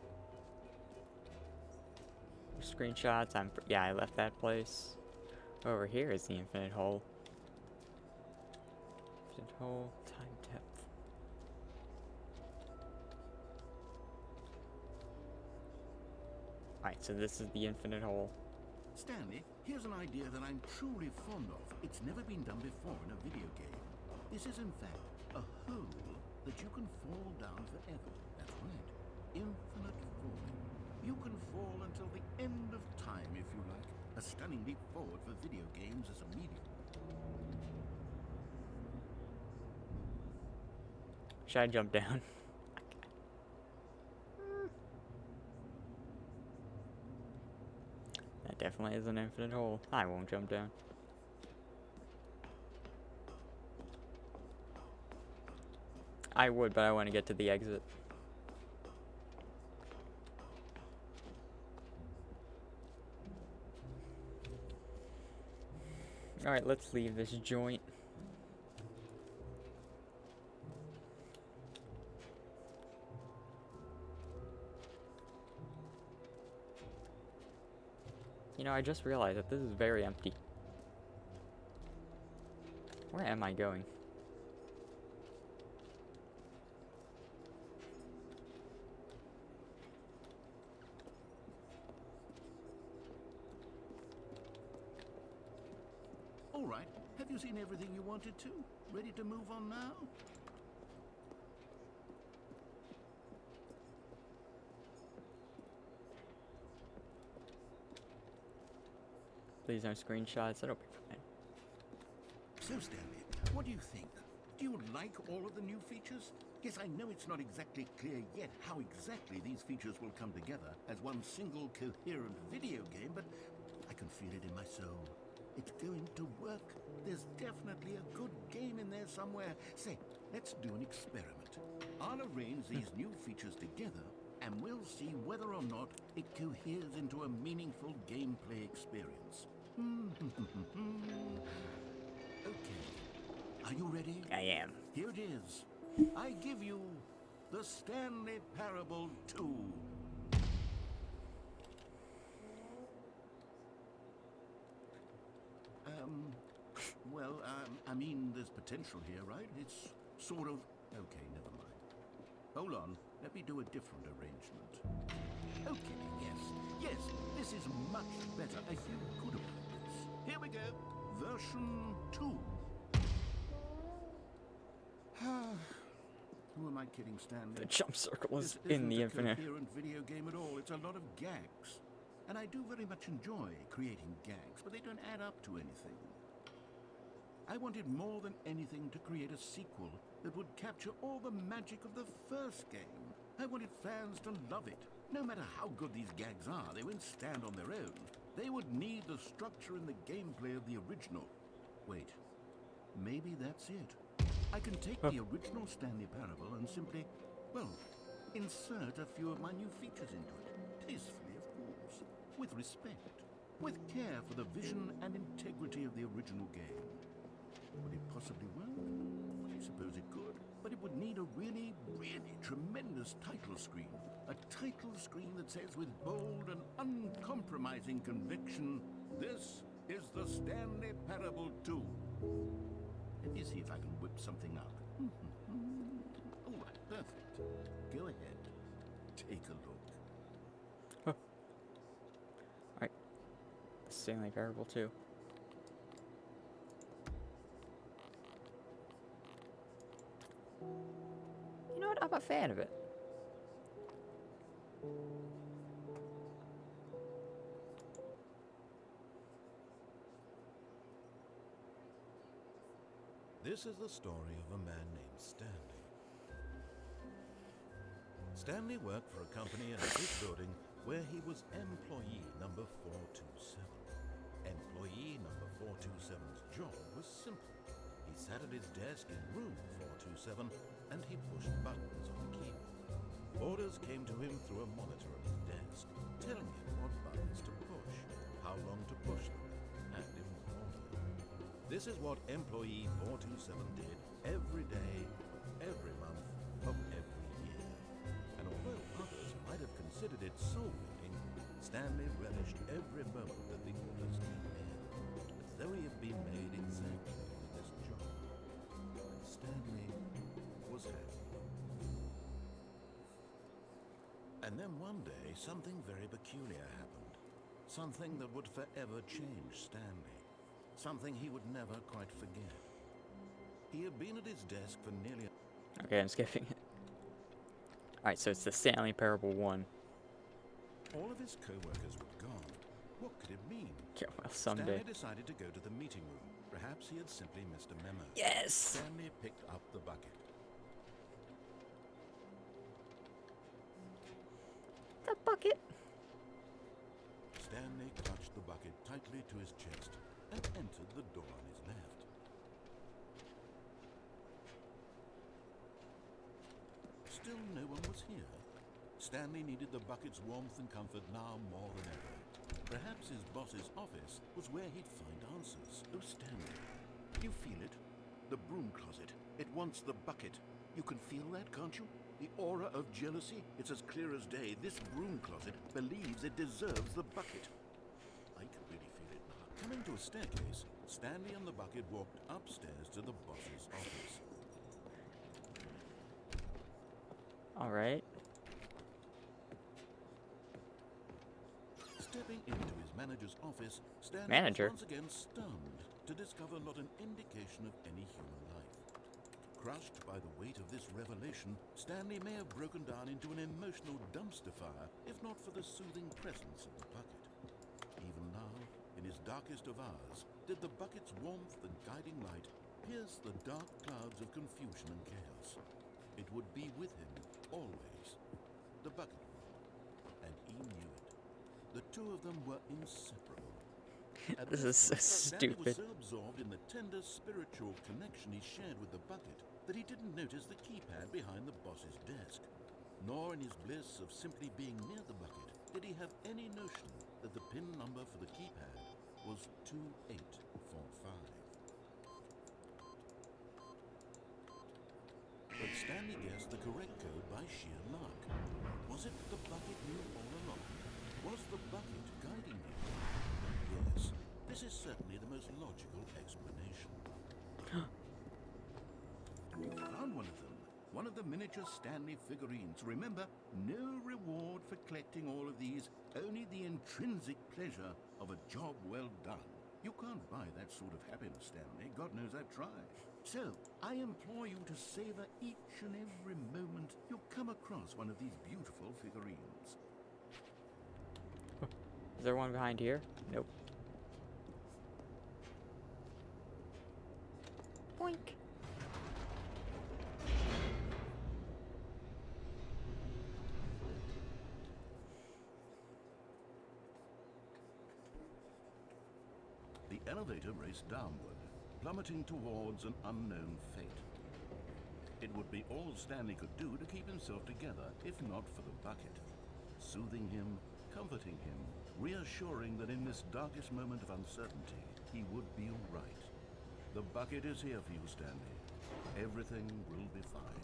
Screenshots. Yeah, I left that place. Over here is the infinite hole. Infinite hole. Time depth. Alright, so this is the infinite hole. Stanley, here's an idea that I'm truly fond of. It's never been done before in a video game. This is in fact a hole that you can fall down forever. That's right. Infinite falling. You can fall until the end of time if you like. A stunning leap forward for video games as a medium. Should I jump down? That definitely is an infinite hole. I won't jump down. I would, but I want to get to the exit. Alright, let's leave this joint. You know, I just realized that this is very empty. Where am I going? All right, have you seen everything you wanted to? Ready to move on now? Please no screenshots, that'll be fine. So, Stanley, what do you think? Do you like all of the new features? Yes, I know it's not exactly clear yet how exactly these features will come together as one single coherent video game, but I can feel it in my soul. It's going to work. There's definitely a good game in there somewhere. Say, let's do an experiment. I'll arrange these new features together, and we'll see whether or not it coheres into a meaningful gameplay experience. Okay. Are you ready? I am. Here it is. I give you the Stanley Parable 2. I mean, there's potential here, right? It's sort of... Okay, never mind. Hold on. Let me do a different arrangement. Okay, yes, this is much better. I feel good about this. Here we go. Version 2. Who am I kidding, Stanley? The jump circle is This in the isn't a infinite. coherent video game at all. It's a lot of gags. And I do very much enjoy creating gags, but they don't add up to anything. I wanted more than anything to create a sequel that would capture all the magic of the first game. I wanted fans to love it. No matter how good these gags are, they won't stand on their own. They would need the structure and the gameplay of the original. Wait, maybe that's it. I can take the original Stanley Parable and simply, well, insert a few of my new features into it. Tastefully, of course. With respect. With care for the vision and integrity of the original game. Would it possibly work? I suppose it could. But it would need a really, really tremendous title screen. A title screen that says with bold and uncompromising conviction, "This is the Stanley Parable 2. Let me see if I can whip something up. All right, perfect. Go ahead. Take a look. Alright. Stanley Parable 2. You know what? I'm a fan of it. This is the story of a man named Stanley. Stanley worked for a company in a big building where he was employee number 427. Employee number 427's job was simple. He sat at his desk in room 427 and he pushed buttons on the keyboard. Orders came to him through a monitor on his desk, telling him what buttons to push, how long to push them, and in what order. This is what employee 427 did every day, every month, of every year. And although others might have considered it soul-winning, Stanley relished every moment that the orders came in, as though he had been made exactly for this job. And Stanley was happy. And then one day, something very peculiar happened. Something that would forever change Stanley. Something he would never quite forget. He had been at his desk for nearly... Okay, I'm skipping it. Alright, so it's the Stanley Parable 1. All of his co-workers were gone. What could it mean? Yeah, well, someday. Stanley decided to go to the meeting room. Perhaps he had simply missed a memo. Yes! Stanley picked up the bucket. The bucket! Stanley clutched the bucket tightly to his chest and entered the door on his left. Still no one was here. Stanley needed the bucket's warmth and comfort now more than ever. Perhaps his boss's office was where he'd find answers. Oh, Stanley, you feel it? The broom closet. It wants the bucket. You can feel that, can't you? The aura of jealousy, it's as clear as day. This broom closet believes it deserves the bucket. I can really feel it now. Coming to a staircase, Stanley and the bucket walked upstairs to the boss's office. Alright. Stepping into his manager's office, Stanley Manager? was once again stunned to discover not an indication of any human life. Crushed by the weight of this revelation, Stanley may have broken down into an emotional dumpster fire if not for the soothing presence of the bucket. Even now, in his darkest of hours, did the bucket's warmth and guiding light pierce the dark clouds of confusion and chaos. It would be with him, always. The bucket would, and he knew it. The two of them were inseparable. At This is so point, Stanley stupid. was so absorbed in the tender spiritual connection he shared with the bucket that he didn't notice the keypad behind the boss's desk. Nor in his bliss of simply being near the bucket did he have any notion that the PIN number for the keypad was 2845. But Stanley guessed the correct code by sheer luck. Was it the bucket knew all along? Was the bucket guiding him? Yes, this is certainly the most logical explanation. You found one of them. One of the miniature Stanley figurines. Remember, no reward for collecting all of these, only the intrinsic pleasure of a job well done. You can't buy that sort of happiness, Stanley. God knows I've tried. So, I implore you to savor each and every moment you come across one of these beautiful figurines. Is there one behind here? Nope. Boink. The elevator raced downward, plummeting towards an unknown fate. It would be all Stanley could do to keep himself together, if not for the bucket. Soothing him, comforting him, reassuring that in this darkest moment of uncertainty, he would be all right. The bucket is here for you, Stanley. Everything will be fine.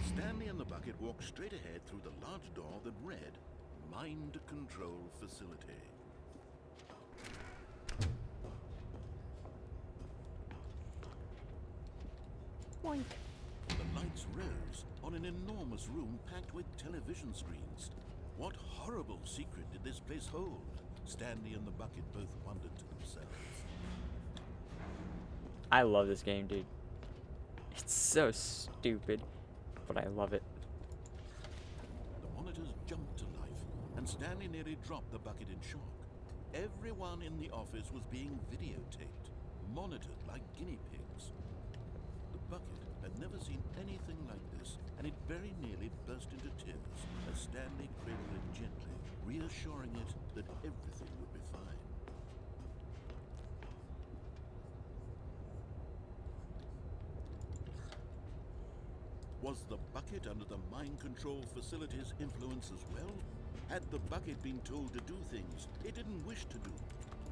Stanley and the bucket walked straight ahead through the large door that read, Mind Control Facility. Boink. The lights rose on an enormous room packed with television screens. What horrible secret did this place hold? Stanley and the bucket both wondered to themselves. I love this game, dude. It's so stupid, but I love it. The monitors jumped to life, and Stanley nearly dropped the bucket in shock. Everyone in the office was being videotaped, monitored like guinea pigs. The bucket had never seen anything like this, and it very nearly burst into tears as Stanley cradled it gently, reassuring it that everything would be fine. Was the bucket under the mind control facility's influence as well? Had the bucket been told to do things it didn't wish to do?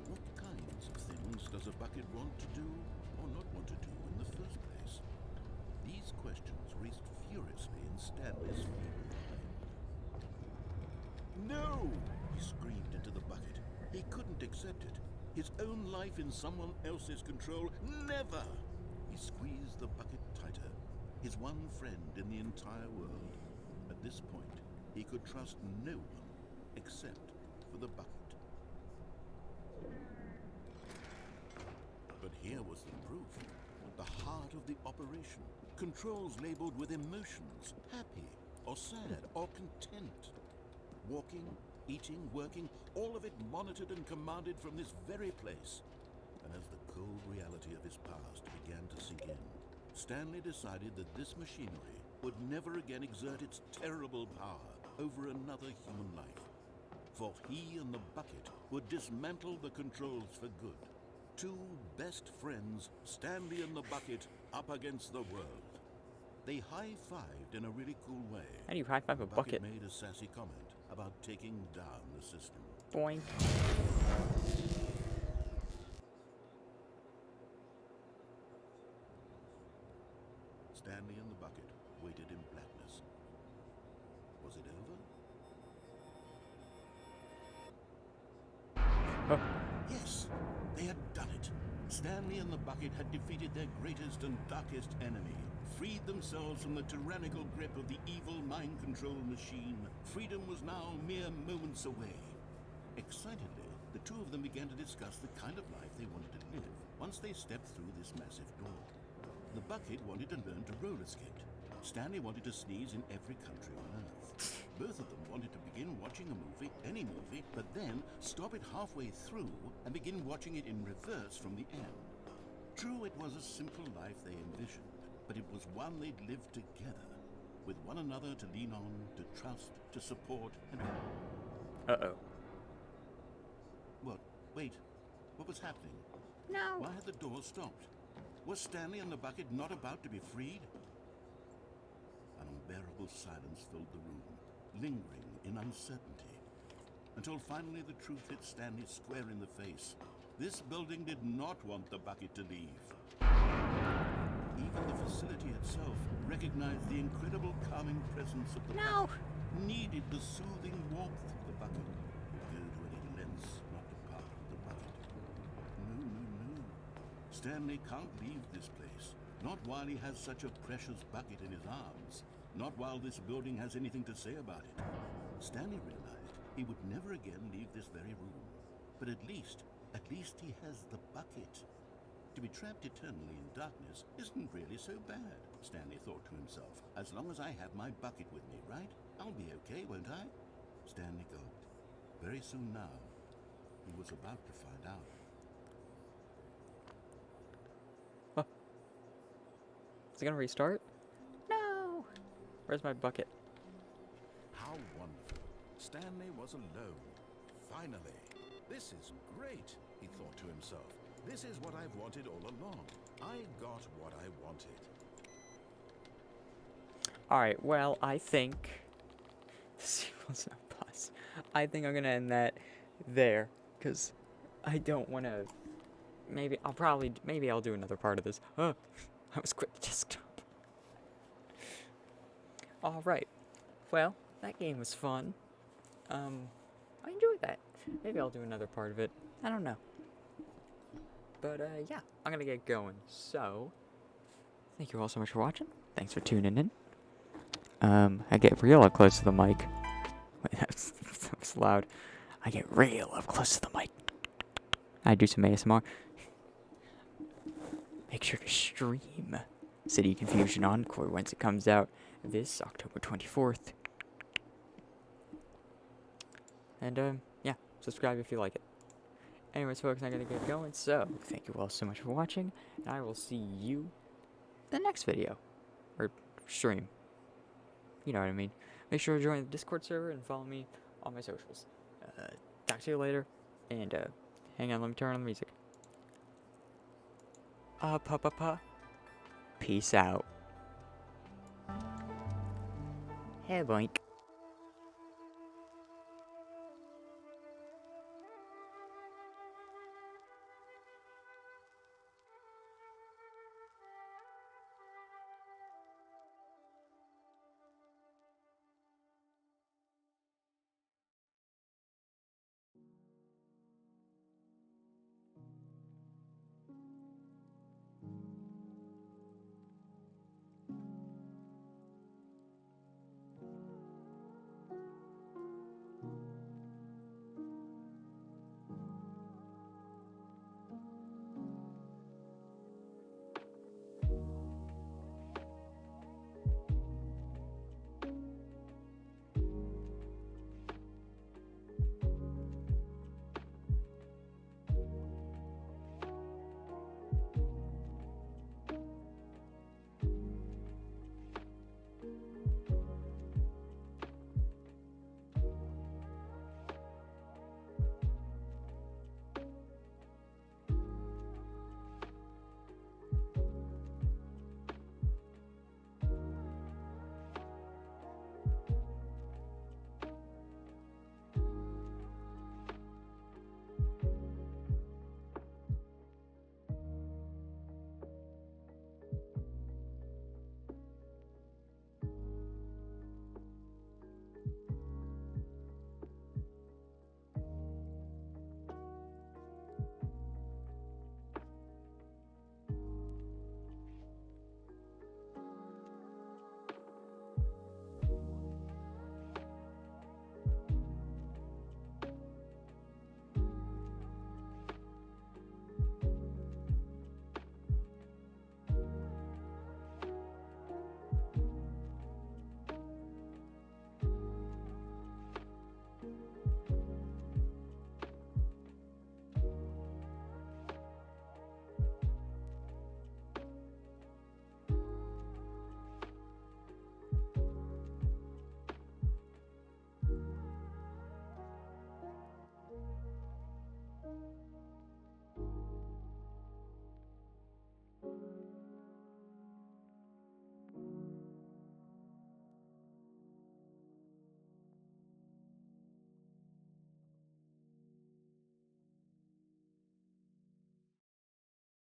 What kinds of things does a bucket want to do or not want to do in the first place? These questions raced furiously in Stanley's feeble mind. No! He screamed into the bucket. He couldn't accept it. His own life in someone else's control, never! He squeezed the bucket tighter. His one friend in the entire world. At this point, he could trust no one except for the bucket. But here was the proof. The heart of the operation. Controls labeled with emotions, happy or sad or content. Walking, eating, working, all of it monitored and commanded from this very place. And as the cold reality of his past began to sink in, Stanley decided that this machinery would never again exert its terrible power over another human life. For he and the bucket would dismantle the controls for good. Two best friends, Stanley and the bucket, up against the world. They high-fived in a really cool way. How do you high-five a bucket? Made a sassy comment about taking down the system. Boing. Stanley and the bucket waited in blackness. Was it over? Oh. Yes, they had done it. Stanley and the bucket had defeated their greatest and darkest enemy, freed themselves from the tyrannical grip of the evil mind control machine. Freedom was now mere moments away. Excitedly, the two of them began to discuss the kind of life they wanted to live once they stepped through this massive door. The bucket wanted to learn to roller skate. Stanley wanted to sneeze in every country on Earth. Both of them wanted to begin watching a movie, any movie, but then stop it halfway through and begin watching it in reverse from the end. True, it was a simple life they envisioned, but it was one they'd lived together, with one another to lean on, to trust, to support, and... Uh-oh. What? Wait. What was happening? No. Why had the door stopped? Was Stanley and the bucket not about to be freed? An unbearable silence filled the room, lingering in uncertainty, until finally the truth hit Stanley square in the face. This building did not want the bucket to leave. Even the facility itself recognized the incredible calming presence of the bucket, needed the soothing warmth of the bucket, would go to any lengths not to part with the bucket. No. Stanley can't leave this place, not while he has such a precious bucket in his arms, not while this building has anything to say about it. Stanley realized he would never again leave this very room, but at least he has the bucket. To be trapped eternally in darkness isn't really so bad, Stanley thought to himself. As long as I have my bucket with me, right? I'll be okay, won't I? Stanley gulped. Very soon now, he was about to find out. Is it gonna restart? No! Where's my bucket? How wonderful. Stanley was alone. Finally. This is great, he thought to himself. This is what I've wanted all along. I got what I wanted. Alright, well, I think... The sequel's not pause. I think I'm gonna end that there, because I don't want to... Maybe I'll do another part of this. I was quick to just stop. Alright. Well, that game was fun. I enjoyed that. Maybe I'll do another part of it. I don't know. But, yeah. I'm gonna get going. So, thank you all so much for watching. Thanks for tuning in. I get real up close to the mic. Wait, that was loud. I get real up close to the mic. I do some ASMR. Make sure to stream City Confusion Encore once it comes out this October 24th. And, yeah, subscribe if you like it. Anyways, folks, I'm gonna get going. So, thank you all so much for watching, and I will see you in the next video or stream. You know what I mean. Make sure to join the Discord server and follow me on my socials. Talk to you later, and hang on, let me turn on the music. Peace out. Hey, boink.